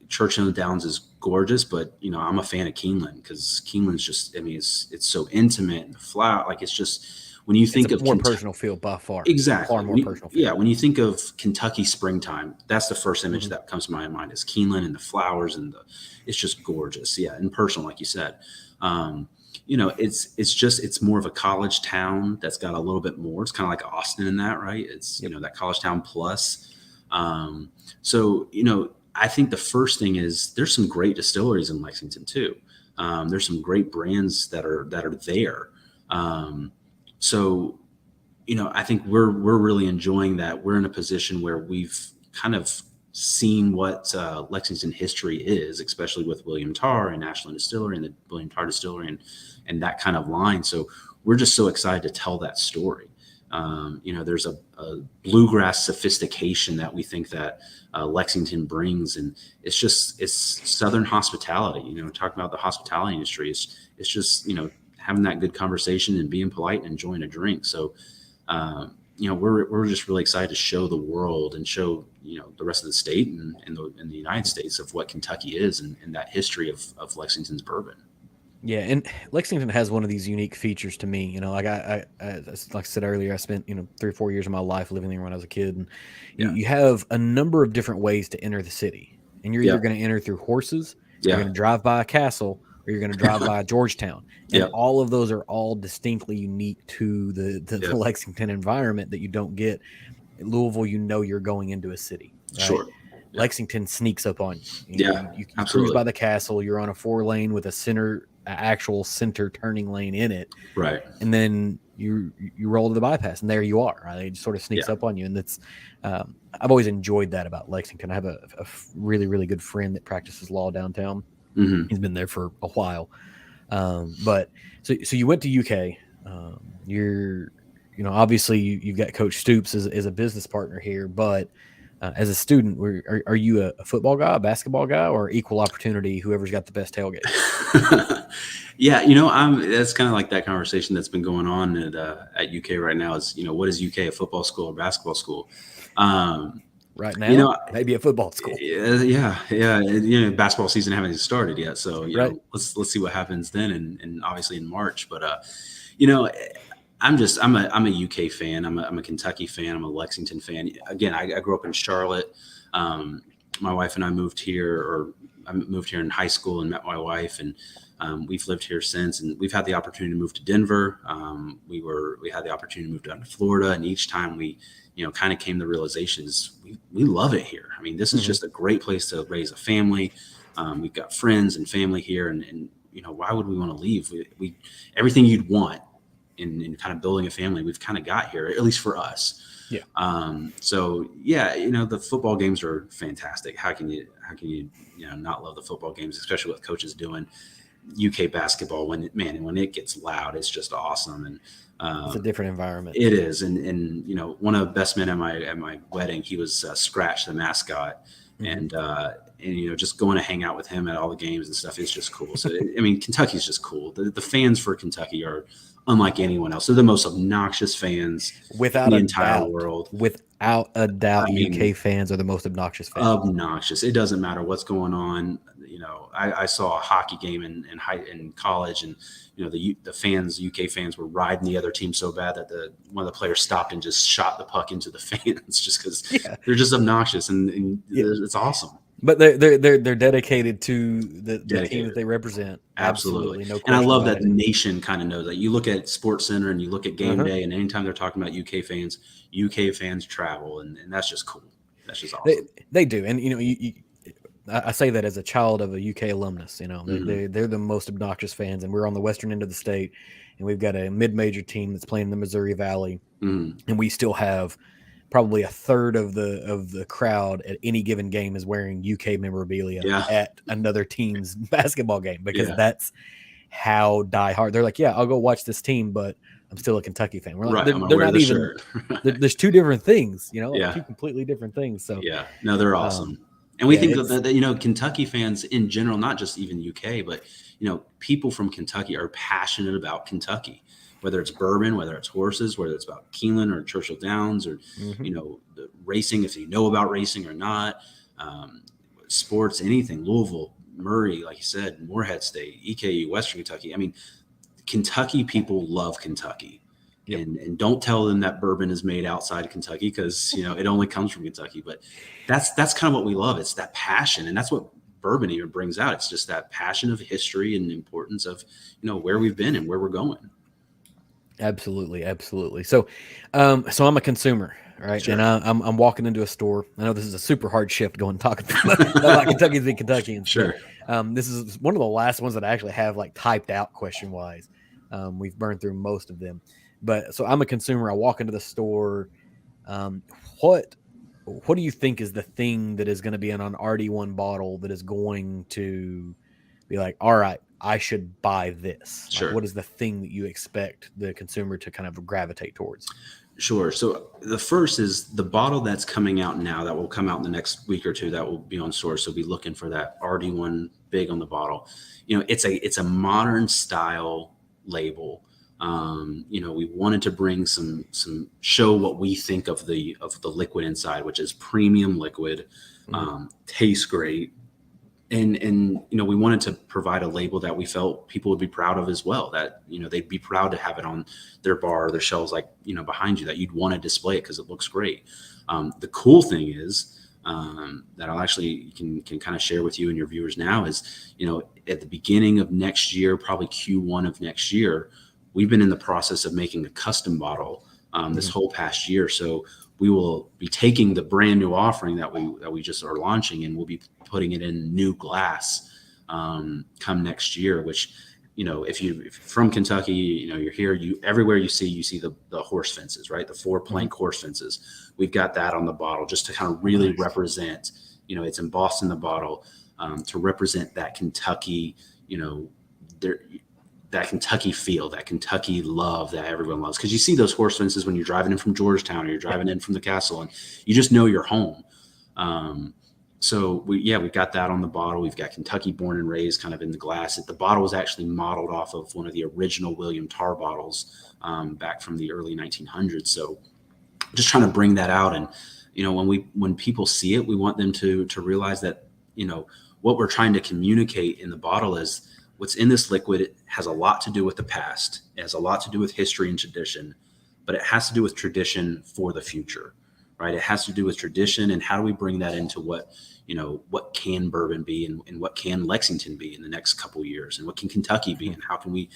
Churchill Downs is gorgeous, but I'm a fan of Keeneland, because Keeneland's just, I mean, it's so intimate and the flower, like, it's just, when you think of more personal feel by far. Exactly. Far more personal feel. Yeah, when you think of Kentucky springtime, that's the first image that comes to my mind, is Keeneland and the flowers, and it's just gorgeous. Yeah, and personal, like you said. It's more of a college town that's got a little bit more. It's kind of like Austin in that, right? It's that college town plus. So I think the first thing is, there's some great distilleries in Lexington too. There's some great brands that are there. So I think we're really enjoying that. We're in a position where we've kind of seen what Lexington history is, especially with William Tarr and Ashland Distillery and the William Tarr Distillery and that kind of line. So we're just so excited to tell that story. There's a bluegrass sophistication that we think that Lexington brings, and it's Southern hospitality. Talking about the hospitality industry, it's just having that good conversation and being polite and enjoying a drink. So we're just really excited to show the world and show the rest of the state and the United States of what Kentucky is, and that history of Lexington's bourbon. Yeah, and Lexington has one of these unique features to me. Like like I said earlier, I spent 3 or 4 years of my life living there when I was a kid, and you, Yeah. you have a number of different ways to enter the city, and you're either Yep. going to enter through horses, you're Yeah. going to drive by a castle, or you're going to drive by Georgetown, and Yep. all of those are all distinctly unique to the Yep. Lexington environment that you don't get in Louisville. You're going into a city, right? Sure. Yeah. Lexington sneaks up on you. Yeah. You cruise Absolutely. by the castle. You're on a 4 lane with actual center turning lane in it, Right. and then you roll to the bypass, and there you are. Right? It just sort of sneaks Yeah. up on you, and that's I've always enjoyed that about Lexington. I have a really really good friend that practices law downtown. Hmm. He's been there for a while, but so you went to UK. You're obviously you've got Coach Stoops as a business partner here, but as a student, are you a football guy, a basketball guy, or equal opportunity? Whoever's got the best tailgate. Yeah, that's kind of like that conversation that's been going on at UK right now is, what is UK, a football school or basketball school? Um, Right you now, know, maybe a football school. yeah. Basketball season hasn't started yet, so Right. let's see what happens then, and obviously in March. But you know, I'm a UK fan. I'm a Kentucky fan. I'm a Lexington fan. Again, I grew up in Charlotte. My wife and I moved here, or I moved here in high school and met my wife, and we've lived here since. And we've had the opportunity to move to Denver. We had the opportunity to move down to Florida, and each time we kind of came to realizations, we love it here. I mean, this is just a great place to raise a family. We've got friends and family here, and why would we want to leave? We everything you'd want in kind of building a family, we've kind of got here, at least for us. Yeah. So yeah, the football games are fantastic. How can you not love the football games, especially what coach is doing? UK basketball, when it gets loud, it's just awesome. And It's a different environment. it is. And one of the best men at my wedding, he was Scratch, the mascot. And just going to hang out with him at all the games and stuff is just cool. So Kentucky's just cool. The fans for Kentucky are unlike anyone else. They're the most obnoxious fans Without in the a entire doubt. world. Without a doubt, I mean, UK fans are the most obnoxious fans. Obnoxious. It doesn't matter what's going on. I saw a hockey game in college, and the fans, UK fans, were riding the other team so bad that one of the players stopped and just shot the puck into the fans just because they're just obnoxious, and it's awesome. But they're dedicated to the team that they represent. Absolutely. No question. And I love that it. the nation kind of knows that. You look at Sports Center and you look at Game Day, and anytime they're talking about UK fans travel, and that's just cool. That's just awesome. They do, and I say that as a child of a UK alumnus. They're the most obnoxious fans, and we're on the western end of the state, and we've got a mid-major team that's playing in the Missouri Valley, and we still have probably a third of the crowd at any given game is wearing UK memorabilia at another team's basketball game, because that's how diehard. They're like, yeah, I'll go watch this team, but I'm still a Kentucky fan. We're like, they're not even. There's two different things, two completely different things. So no, they're awesome. And we think that Kentucky fans in general, not just even UK, but people from Kentucky are passionate about Kentucky, whether it's bourbon, whether it's horses, whether it's about Keeneland or Churchill Downs, or the racing, if you know about racing or not, sports, anything. Louisville, Murray, like you said, Morehead State, EKU, Western Kentucky. Kentucky people love Kentucky. Yep. And don't tell them that bourbon is made outside of Kentucky, because it only comes from Kentucky. But that's kind of what we love. It's that passion, and that's what bourbon even brings out. It's just that passion of history and importance of where we've been and where we're going. Absolutely. So I'm a consumer, right? Sure. And I'm walking into a store. I know this is a super hard shift going talking about Kentucky and Kentuckians. Sure. But, this is one of the last ones that I actually have typed out question wise. We've burned through most of them. But so I'm a consumer. I walk into the store. What do you think is the thing that is going to be in an RD1 bottle that is going to be like, all right, I should buy this? Sure. What is the thing that you expect the consumer to kind of gravitate towards? Sure. So the first is the bottle that's coming out now, that will come out in the next week or two, that will be on store. So be looking for that RD1 big on the bottle. It's a modern style label. We wanted to bring some show what we think of the liquid inside, which is premium liquid, tastes great, and we wanted to provide a label that we felt people would be proud of as well, that they'd be proud to have it on their bar or their shelves, like behind you, that you'd want to display it because it looks great. The cool thing is, that I'll actually can kind of share with you and your viewers now is, at the beginning of next year, probably Q1 of next year, we've been in the process of making a custom bottle this whole past year. So we will be taking the brand new offering that we just are launching, and we'll be putting it in new glass come next year. Which, if you're from Kentucky, you're here, everywhere you see the horse fences, right? The 4 plank horse fences. We've got that on the bottle just to kind of really represent, it's embossed in the bottle to represent that Kentucky, that Kentucky feel, that Kentucky love that everyone loves. Because you see those horse fences when you're driving in from Georgetown or you're driving in from the castle, and you just know you're home. So we've got that on the bottle. We've got Kentucky born and raised kind of in the glass. The bottle was actually modeled off of one of the original William Tarr bottles back from the early 1900s. So just trying to bring that out. And, when people see it, we want them to realize that, what we're trying to communicate in the bottle is what's in this liquid. It has a lot to do with the past. It has a lot to do with history and tradition, but it has to do with tradition for the future, right? It has to do with tradition, and how do we bring that into what can bourbon be, and what can Lexington be in the next couple of years, and what can Kentucky be, and how can we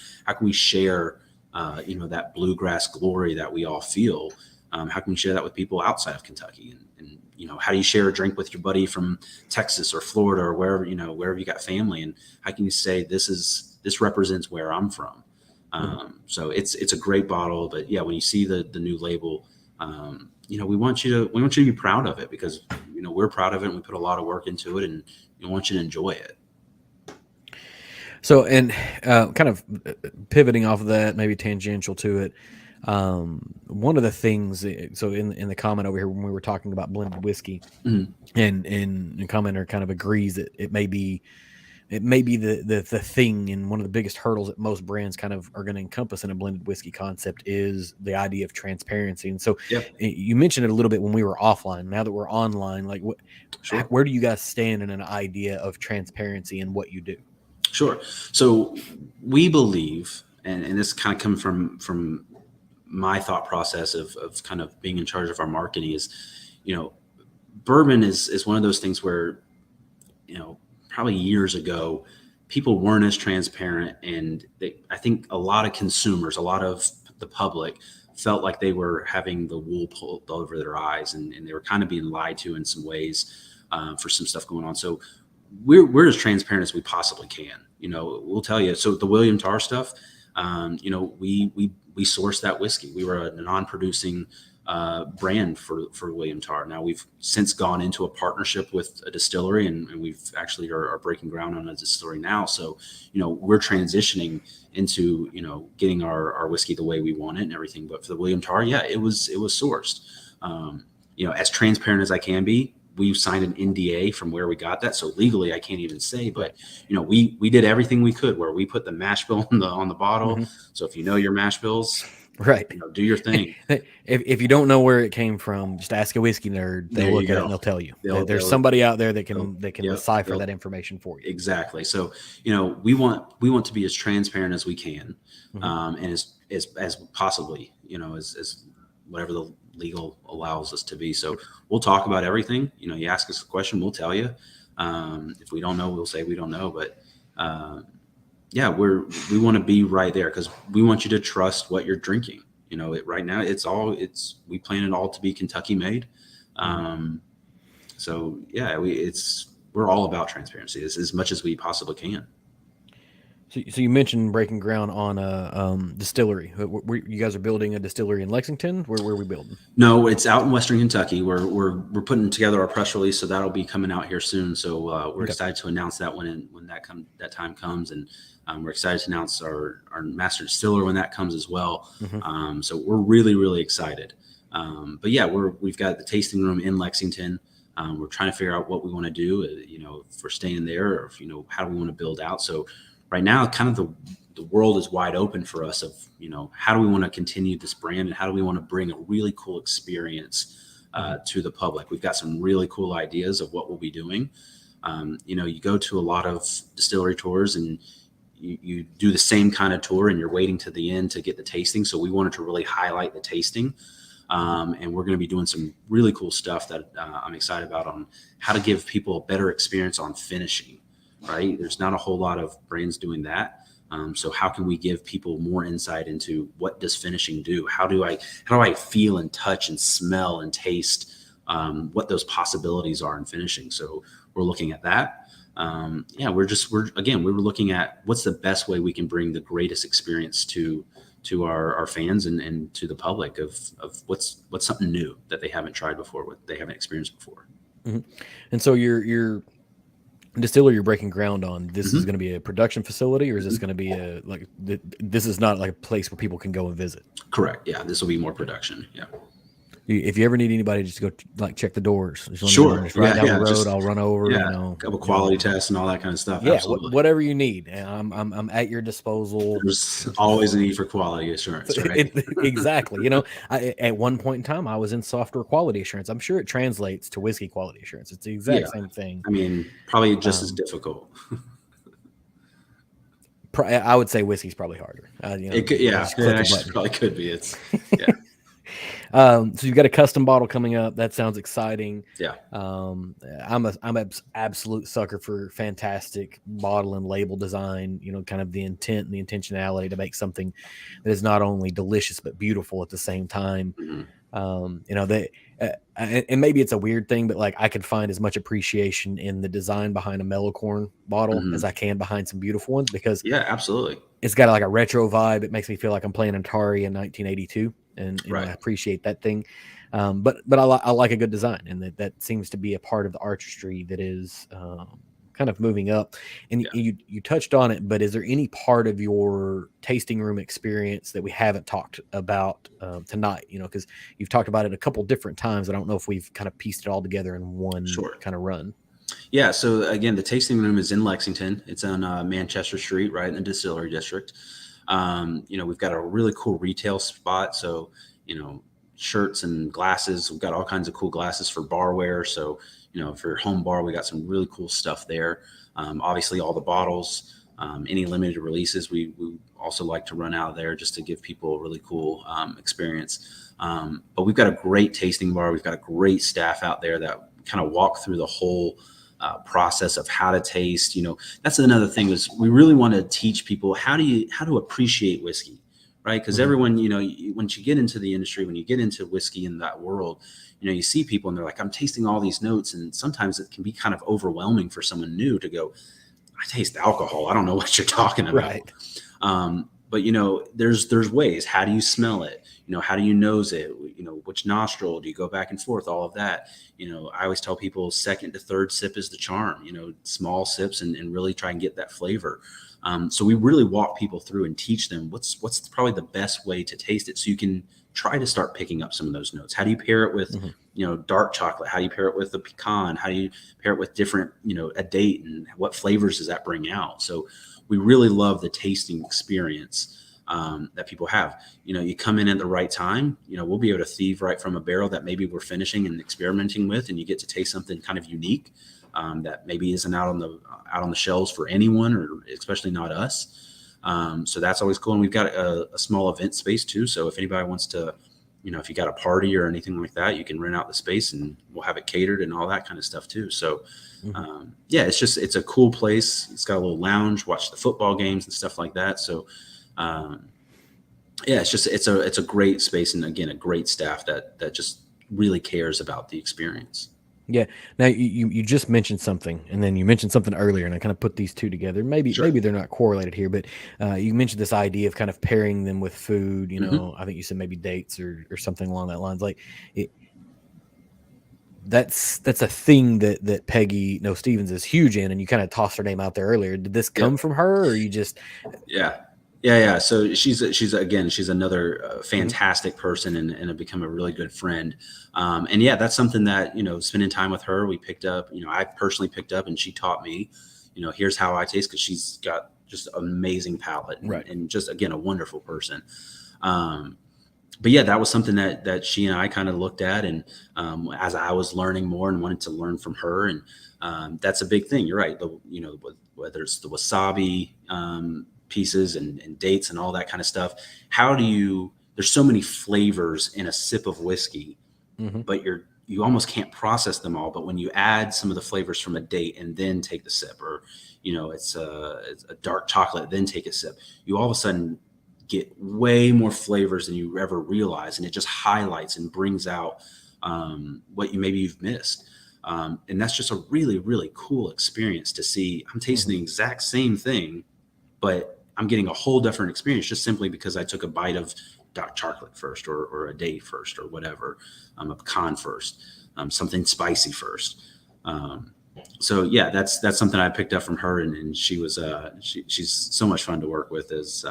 share, that bluegrass glory that we all feel. How can we share that with people outside of Kentucky? And how do you share a drink with your buddy from Texas or Florida or wherever you got family? And how can you say this represents where I'm from? So it's a great bottle. But yeah, when you see the new label, we want you to be proud of it, because we're proud of it, and we put a lot of work into it, and we want you to enjoy it. So, and kind of pivoting off of that, maybe tangential to it, one of the things, so in the comment over here when we were talking about blended whiskey, and the commenter kind of agrees that it may be the thing, and one of the biggest hurdles that most brands kind of are going to encompass in a blended whiskey concept is the idea of transparency. And so you mentioned it a little bit when we were offline. Now that we're online, like where do you guys stand in an idea of transparency in what you do? Sure. So we believe, and this kind of comes from my thought process of kind of being in charge of our marketing, is, bourbon is one of those things where, probably years ago, people weren't as transparent, and I think a lot of consumers, a lot of the public felt like they were having the wool pulled over their eyes, and they were kind of being lied to in some ways for some stuff going on. So we're as transparent as we possibly can. We'll tell you. So the William Tarr stuff, we sourced that whiskey. We were a non-producing brand for William Tarr. Now we've since gone into a partnership with a distillery, and we've actually are breaking ground on a distillery now. So, we're transitioning into, getting our whiskey the way we want it and everything. But for the William Tarr, it was sourced. As transparent as I can be. We signed an NDA from where we got that, so legally I can't even say. But we did everything we could, where we put the mash bill on the bottle. So if you know your mash bills, right, do your thing. If you don't know where it came from, just ask a whiskey nerd. They'll look at it and they'll tell you. There's somebody out there that can decipher that information for you. Exactly. So we want to be as transparent as we can, and as possibly as whatever the legal allows us to be. So we'll talk about everything. You ask us a question, we'll tell you. If we don't know, we'll say we don't know. But we want to be right there, because we want you to trust what you're drinking. Right now we plan it all to be Kentucky made. We're all about transparency as much as we possibly can. So you mentioned breaking ground on a distillery. You guys are building a distillery in Lexington. Where are we building? No, it's out in Western Kentucky. We're putting together our press release, so that'll be coming out here soon. So we're excited to announce that when that time comes, and we're excited to announce our master distiller when that comes as well. So we're really, really excited. But yeah, we've got the tasting room in Lexington. We're trying to figure out what we want to do. If we're staying there, or if, how do we want to build out. So right now, kind of the world is wide open for us of, how do we want to continue this brand, and how do we want to bring a really cool experience to the public. We've got some really cool ideas of what we'll be doing. You go to a lot of distillery tours and you do the same kind of tour and you're waiting to the end to get the tasting. So we wanted to really highlight the tasting. And we're going to be doing some really cool stuff that I'm excited about on how to give people a better experience on finishing, right? There's not a whole lot of brands doing that. So how can we give people more insight into what does finishing do? How do I feel and touch and smell and taste what those possibilities are in finishing? So we're looking at that. We're looking at what's the best way we can bring the greatest experience to our fans and to the public of what's something new that they haven't tried before, what they haven't experienced before. Mm-hmm. And so your distillery you're breaking ground on, this Mm-hmm. is going to be a production facility, or is this Mm-hmm. going to be this is not like a place where people can go and visit? Correct. Yeah, this will be more production. Yeah. If you ever need anybody, just go like check the doors. Just let me know. Sure. Just right Yeah. down Yeah. the road. Just I'll run over. yeah, a couple quality tests and all that kind of stuff. Yeah, Absolutely. whatever you need, and I'm at your disposal. There's always a need for quality assurance, right? Exactly. At one point in time, I was in software quality assurance. I'm sure it translates to whiskey quality assurance. It's the exact same thing. I mean, probably just as difficult. I would say whiskey's probably harder. It could, probably could be. It's yeah. So you've got a custom bottle coming up. That sounds exciting. Yeah. I'm an absolute sucker for fantastic bottle and label design. Kind of the intent and the intentionality to make something that is not only delicious but beautiful at the same time. Mm-hmm. And maybe it's a weird thing, but like I could find as much appreciation in the design behind a mellow corn bottle Mm-hmm. as I can behind some beautiful ones, because absolutely. It's got like a retro vibe. It makes me feel like I'm playing Atari in 1982, and Right. I appreciate that thing. But I like a good design, and that seems to be a part of the artistry that is kind of moving up. And you touched on it, but is there any part of your tasting room experience that we haven't talked about tonight? Because you've talked about it a couple different times. I don't know if we've kind of pieced it all together in one kind of run. Yeah. So again, the tasting room is in Lexington. It's on Manchester Street, right in the distillery district. We've got a really cool retail spot. So, shirts and glasses. We've got all kinds of cool glasses for barware. So, for your home bar, we got some really cool stuff there. Obviously, all the bottles, any limited releases, we also like to run out there just to give people a really cool experience. But we've got a great tasting bar. We've got a great staff out there that kind of walk through the whole process of how to taste. That's another thing, is we really want to teach people how to appreciate whiskey, right? Because everyone, once you get into the industry, when you get into whiskey in that world, you see people and they're like, I'm tasting all these notes. And sometimes it can be kind of overwhelming for someone new to go, I taste alcohol. I don't know what you're talking about. Right. But there's ways. How do you smell it? How do you nose it? Which nostril do you go back and forth? All of that. I always tell people second to third sip is the charm. Small sips and really try and get that flavor. So we really walk people through and teach them what's probably the best way to taste it, so you can try to start picking up some of those notes. How do you pair it with dark chocolate? How do you pair it with the pecan? How do you pair it with different a date, and what flavors does that bring out? So we really love the tasting experience that people have. You come in at the right time, we'll be able to thieve right from a barrel that maybe we're finishing and experimenting with, and you get to taste something kind of unique that maybe isn't out on the shelves for anyone, or especially not us. So that's always cool. And we've got a small event space too. So if anybody wants to, if you got a party or anything like that, you can rent out the space and we'll have it catered and all that kind of stuff too. So it's a cool place. It's got a little lounge, watch the football games and stuff like that. So it's a great space, and again, a great staff that just really cares about the experience. Yeah. Now you just mentioned something, and then you mentioned something earlier, and I kind of put these two together. Maybe they're not correlated here, but you mentioned this idea of kind of pairing them with food. I think you said maybe dates or something along that lines. Like that's a thing that Peggy Stevens is huge in, and you kind of tossed her name out there earlier. Did this come from her, or you just? Yeah. So she's another fantastic person and have become a really good friend. And that's something that, spending time with her, we picked up, I personally picked up, and she taught me, here's how I taste, because she's got just amazing palate and just, again, a wonderful person. but yeah, that was something that she and I kind of looked at, and as I was learning more and wanted to learn from her, and that's a big thing. You're right. Whether it's the wasabi pieces and dates and all that kind of stuff. How do you? There's so many flavors in a sip of whiskey, Mm-hmm. but you almost can't process them all. But when you add some of the flavors from a date and then take the sip, or it's a dark chocolate, then take a sip, you all of a sudden get way more flavors than you ever realize, and it just highlights and brings out what you've missed. And that's just a really, really cool experience to see. I'm tasting the exact same thing, but I'm getting a whole different experience just simply because I took a bite of dark chocolate first, or a date first, or whatever, a pecan first, something spicy first. So yeah, that's something I picked up from her, and she was she's so much fun to work with as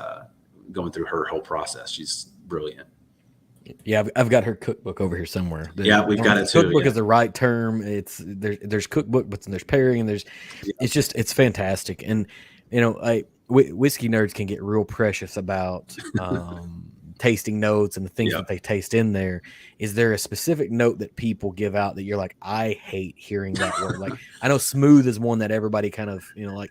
going through her whole process. She's brilliant. Yeah, I've got her cookbook over here somewhere. Yeah, we've got it too. Cookbook Yeah. is the right term. There's cookbook, but then there's pairing, and it's fantastic. And whiskey nerds can get real precious about tasting notes and the things that they taste in there. Is there a specific note that people give out that you're like, I hate hearing that word? Like, I know smooth is one that everybody kind of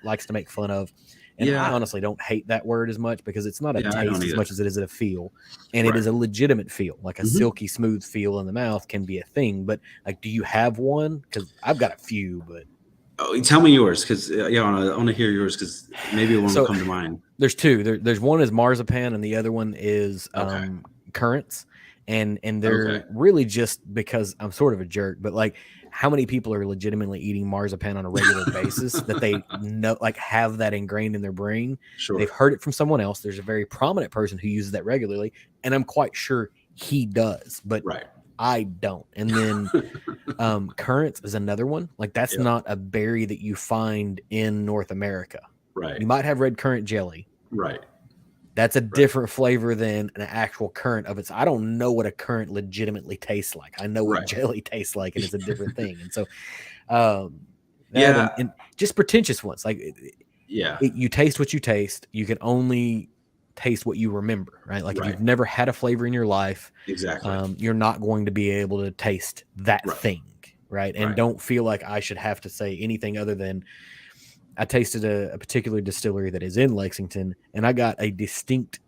likes to make fun of. And I honestly don't hate that word as much because it's not a taste as much as it is a feel. And it is a legitimate feel. Like a silky smooth feel in the mouth can be a thing. But like, do you have one? Because I've got a few, but. Oh, tell me yours, because I want to hear yours, because maybe one will come to mind. There's two. There's one is marzipan, and the other one is currants. And they're really just because I'm sort of a jerk, but like, how many people are legitimately eating marzipan on a regular basis that they know, like, have that ingrained in their brain? Sure. They've heard it from someone else. There's a very prominent person who uses that regularly, and I'm quite sure he does, but I don't. And then currants is another one. Like, that's not a berry that you find in North America. Right. You might have red currant jelly. Right. That's a different flavor than an actual currant of its. I don't know what a currant legitimately tastes like. I know what jelly tastes like, and it's a different thing. And so, and just pretentious ones. Like, you taste what you taste. You can only taste what you remember, right? Like, if you've never had a flavor in your life, you're not going to be able to taste that thing, right? And don't feel like I should have to say anything other than, I tasted a particular distillery that is in Lexington, and I got a distinct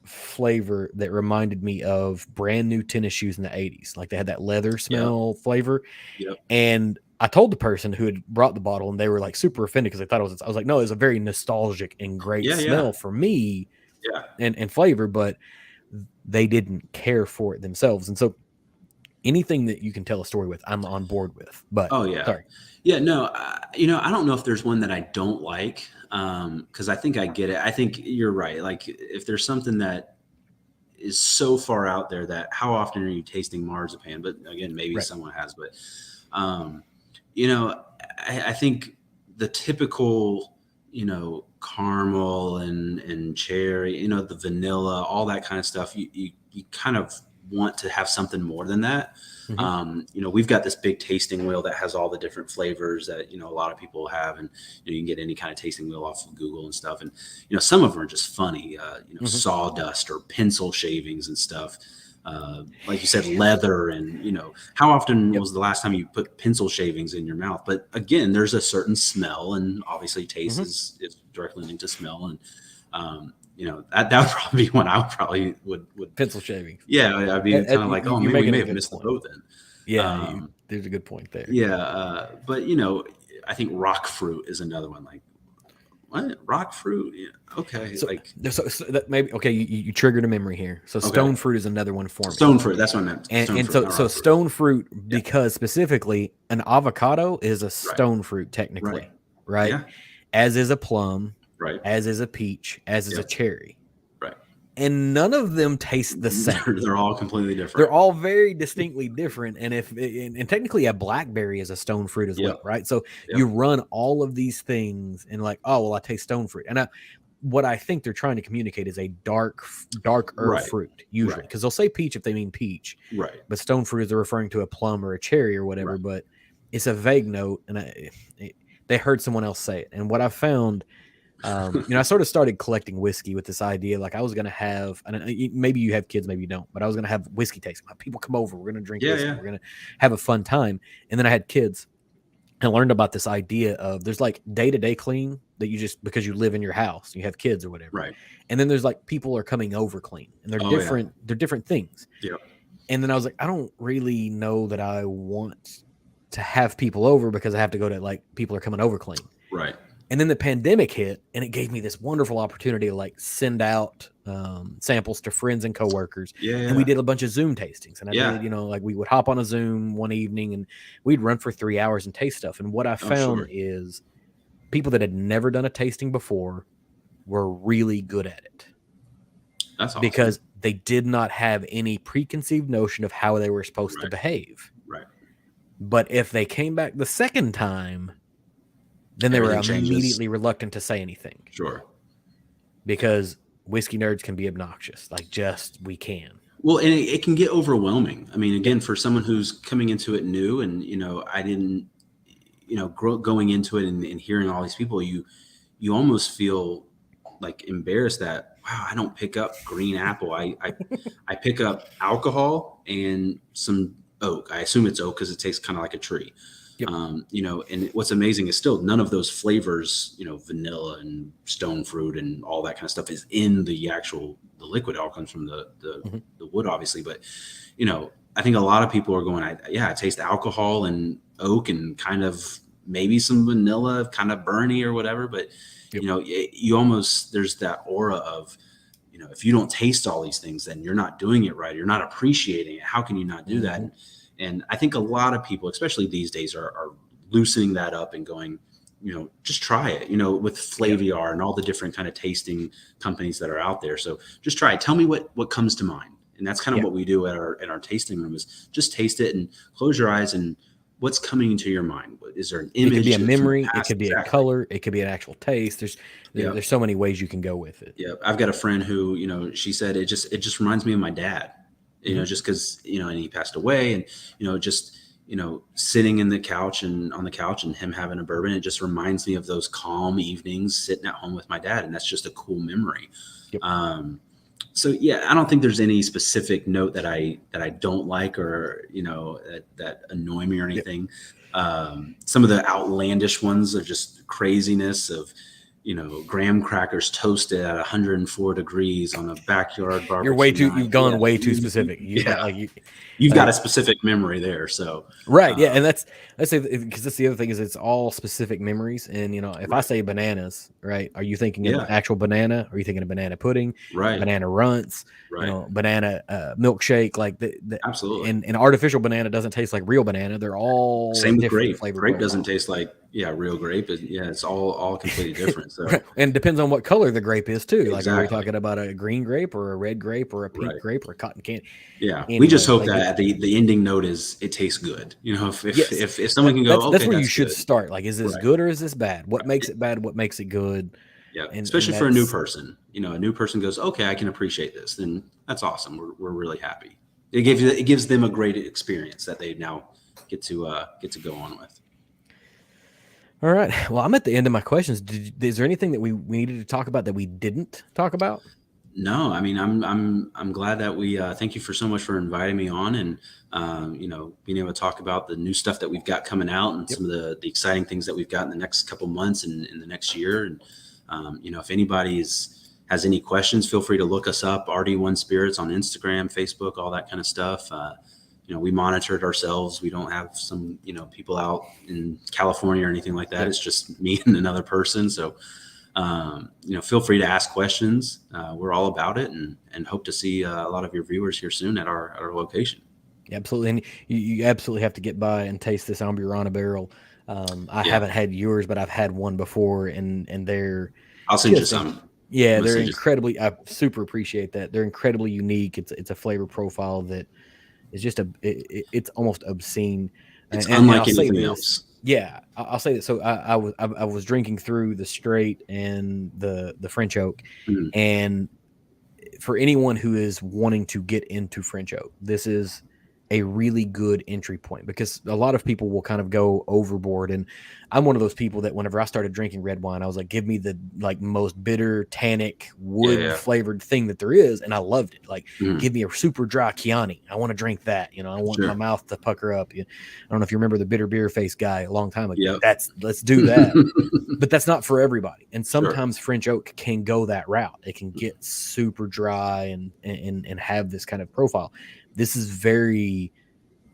flavor that reminded me of brand new tennis shoes in the 80s. Like, they had that leather smell flavor. And I told the person who had brought the bottle, and they were like super offended because they thought I was like, no, it was a very nostalgic and great smell for me and flavor, but they didn't care for it themselves. And so anything that you can tell a story with, I'm on board with. But sorry. Yeah, no, I don't know if there's one that I don't like, because I think I get it. I think you're right. Like, if there's something that is so far out there, that how often are you tasting marzipan? But again, maybe someone has. But I think the typical, caramel and cherry, the vanilla, all that kind of stuff, you kind of want to have something more than that. We've got this big tasting wheel that has all the different flavors that, a lot of people have, and you can get any kind of tasting wheel off of Google and stuff. And, some of them are just funny, sawdust or pencil shavings and stuff. Like you said, leather, and, how often was the last time you put pencil shavings in your mouth? But again, there's a certain smell, and obviously taste is directly linked to smell. And, that would probably be one I would pencil shavings. Yeah, I'd be kind of like, oh, maybe we may have missed the boat then. Yeah, there's a good point there. Yeah, but I think rock fruit is another one. Like, what, rock fruit? Yeah, okay, so, like so that maybe you triggered a memory here. So stone fruit is another one for me. Stone fruit, that's what I meant. And so stone fruit, because specifically an avocado is a stone fruit technically, right? Yeah. As is a plum. Right. As is a peach, as is a cherry. Right. And none of them taste the same. They're all completely different. They're all very distinctly different. And and technically a blackberry is a stone fruit as well, right? So you run all of these things and like, oh, well, I taste stone fruit. And what I think they're trying to communicate is a darker fruit, usually. Because they'll say peach if they mean peach. Right. But stone fruit is they're referring to a plum or a cherry or whatever. Right. But it's a vague note. And they heard someone else say it. And what I found I sort of started collecting whiskey with this idea. Like I was going to have, and maybe you have kids, maybe you don't, but I was going to have whiskey tasting. Like people come over, we're going to drink Yeah, whiskey. yeah. We're going to have a fun time. And then I had kids and learned about this idea of there's like day-to-day clean that you just, because you live in your house, you have kids or whatever. Right. And then there's like people are coming over clean, and they're Oh, yeah. different. They're different things. Yeah. And then I was like, I don't really know that I want to have people over because I have to go to like people are coming over clean. Right. And then the pandemic hit, and it gave me this wonderful opportunity to like send out samples to friends and coworkers. Yeah. And we did a bunch of Zoom tastings. And I Yeah. did, like we would hop on a Zoom one evening and we'd run for 3 hours and taste stuff. And what I found is people that had never done a tasting before were really good at it. That's awesome. Because they did not have any preconceived notion of how they were supposed to behave. Right. But if they came back the second time, then they were immediately reluctant to say anything. Sure. Because whiskey nerds can be obnoxious. Like we can. Well, and it can get overwhelming. I mean, again, for someone who's coming into it new and, I didn't, going into it and hearing all these people, you almost feel like embarrassed that, wow, I don't pick up green apple. I pick up alcohol and some oak. I assume it's oak because it tastes kind of like a tree. Yep. And what's amazing is still none of those flavors, vanilla and stone fruit and all that kind of stuff is in the liquid. It all comes from the wood, obviously. But, I think a lot of people are going, I taste alcohol and oak and kind of maybe some vanilla, kind of burny or whatever. But, you almost, there's that aura of, if you don't taste all these things, then you're not doing it right. You're not appreciating it. How can you not do that? And I think a lot of people, especially these days, are loosening that up and going, just try it, with Flaviar and all the different kind of tasting companies that are out there. So just try it. Tell me what comes to mind. And that's kind of what we do at our tasting room is just taste it and close your eyes and what's coming into your mind. Is there an image? It could be a memory. It could be a color. It could be an actual taste. There's so many ways you can go with it. Yeah. I've got a friend who, she said, it just reminds me of my dad. Just because, and he passed away and, just, sitting on the couch and him having a bourbon, it just reminds me of those calm evenings sitting at home with my dad. And that's just a cool memory. Yep. So, I don't think there's any specific note that I don't like or, that annoy me or anything. Yep. Some of the outlandish ones are just craziness of, graham crackers toasted at 104 degrees on a backyard barbecue. You've gone way too specific. You've got a specific memory there. So, right. Yeah. And that's because that's the other thing is it's all specific memories. And, if I say bananas, right, are you thinking of an actual banana? Or are you thinking of banana pudding? Right. Banana runts, banana milkshake, like absolutely. And artificial banana doesn't taste like real banana. They're all same with grape. Flavor grape doesn't taste like real grape. It's all completely different. So and depends on what color the grape is too. Like are we talking about a green grape or a red grape or a pink grape or a cotton candy? Yeah. Anyway, we just hope that the ending note is it tastes good. If someone can go, that's where you should start. Like, is this good or is this bad? What makes it bad? What makes it good? Yeah. Especially for a new person, a new person goes, okay, I can appreciate this. Then that's awesome. We're really happy. It gives them a great experience that they now get to go on with. All right. Well, I'm at the end of my questions. Is there anything that we needed to talk about that we didn't talk about? No, I mean, I'm glad that we, thank you so much for inviting me on and, being able to talk about the new stuff that we've got coming out and some of the exciting things that we've got in the next couple months and in the next year. And, if anybody has any questions, feel free to look us up, RD1 Spirits on Instagram, Facebook, all that kind of stuff. We monitor it ourselves. We don't have some, people out in California or anything like that. It's just me and another person. So, feel free to ask questions. We're all about it and hope to see a lot of your viewers here soon at our location. Absolutely. And you absolutely have to get by and taste this Amburana barrel. I haven't had yours, but I've had one before and they're, I'll send you some. Yeah. They're incredibly, I super appreciate that. They're incredibly unique. It's a flavor profile that is just it's almost obscene. It's unlike anything else. Yeah, I'll say that. So I was drinking through the straight and the French oak, and for anyone who is wanting to get into French oak, this is a really good entry point, because a lot of people will kind of go overboard. And I'm one of those people that whenever I started drinking red wine, I was like, give me the like most bitter, tannic, Yeah, wood yeah. flavored thing that there is. And I loved it. Like, Mhm. give me a super dry Chianti. I want to drink that. You know, I want my Sure. mouth to pucker up. I don't know if you remember the bitter beer face guy a long time ago. Yep. Let's do that. But that's not for everybody. And Sure. sometimes French oak can go that route. It can get super dry and have this kind of profile. This is very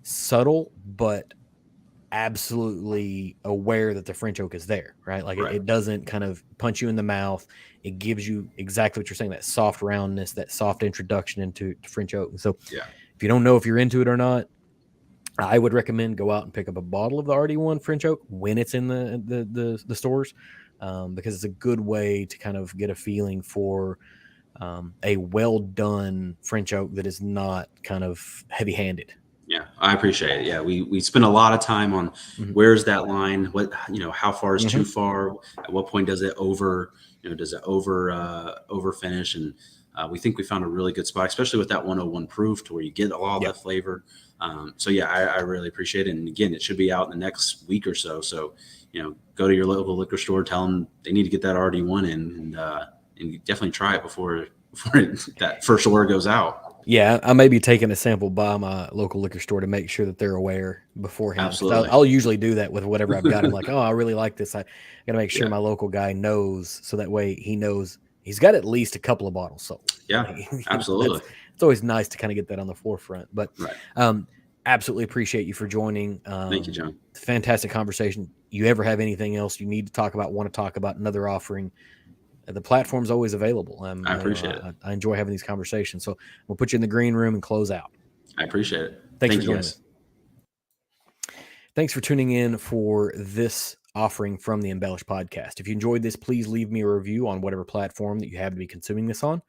subtle, but absolutely aware that the French oak is there, right? Like Right. it doesn't kind of punch you in the mouth. It gives you exactly what you're saying, that soft roundness, that soft introduction into French oak. And so Yeah. if you don't know if you're into it or not, I would recommend go out and pick up a bottle of the RD1 French oak when it's in the stores, because it's a good way to kind of get a feeling for a well done French oak that is not kind of heavy handed. Yeah, I appreciate it. Yeah, we spend a lot of time on where's that line, what, how far is too far, at what point does it does it over finish, and we think we found a really good spot, especially with that 101 proof, to where you get all that flavor. So yeah, I really appreciate it. And again, it should be out in the next week or so. So go to your local liquor store, tell them they need to get that RD1 in, and definitely try it before that first order goes out. Yeah, I may be taking a sample by my local liquor store to make sure that they're aware beforehand. Absolutely. I'll usually do that with whatever I've got. I'm like, oh, I really like this. I got to make sure Yeah. my local guy knows, so that way he knows he's got at least a couple of bottles sold. Yeah, absolutely. It's always nice to kind of get that on the forefront. But Right. Absolutely appreciate you for joining. Thank you, John. Fantastic conversation. You ever have anything else you need to talk about, want to talk about, another offering, the platform's always available. I appreciate it. I enjoy having these conversations. So we'll put you in the green room and close out. I appreciate it. Thanks for joining us. Thanks for tuning in for this offering from the Embellish Podcast. If you enjoyed this, please leave me a review on whatever platform that you have to be consuming this on.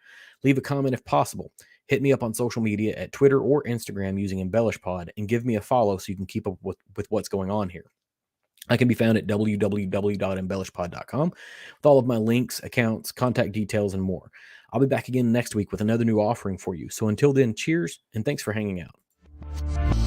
Leave a comment if possible. Hit me up on social media at Twitter or Instagram using Embellish Pod, and give me a follow so you can keep up with what's going on here. I can be found at www.embellishpod.com with all of my links, accounts, contact details, and more. I'll be back again next week with another new offering for you. So until then, cheers, and thanks for hanging out.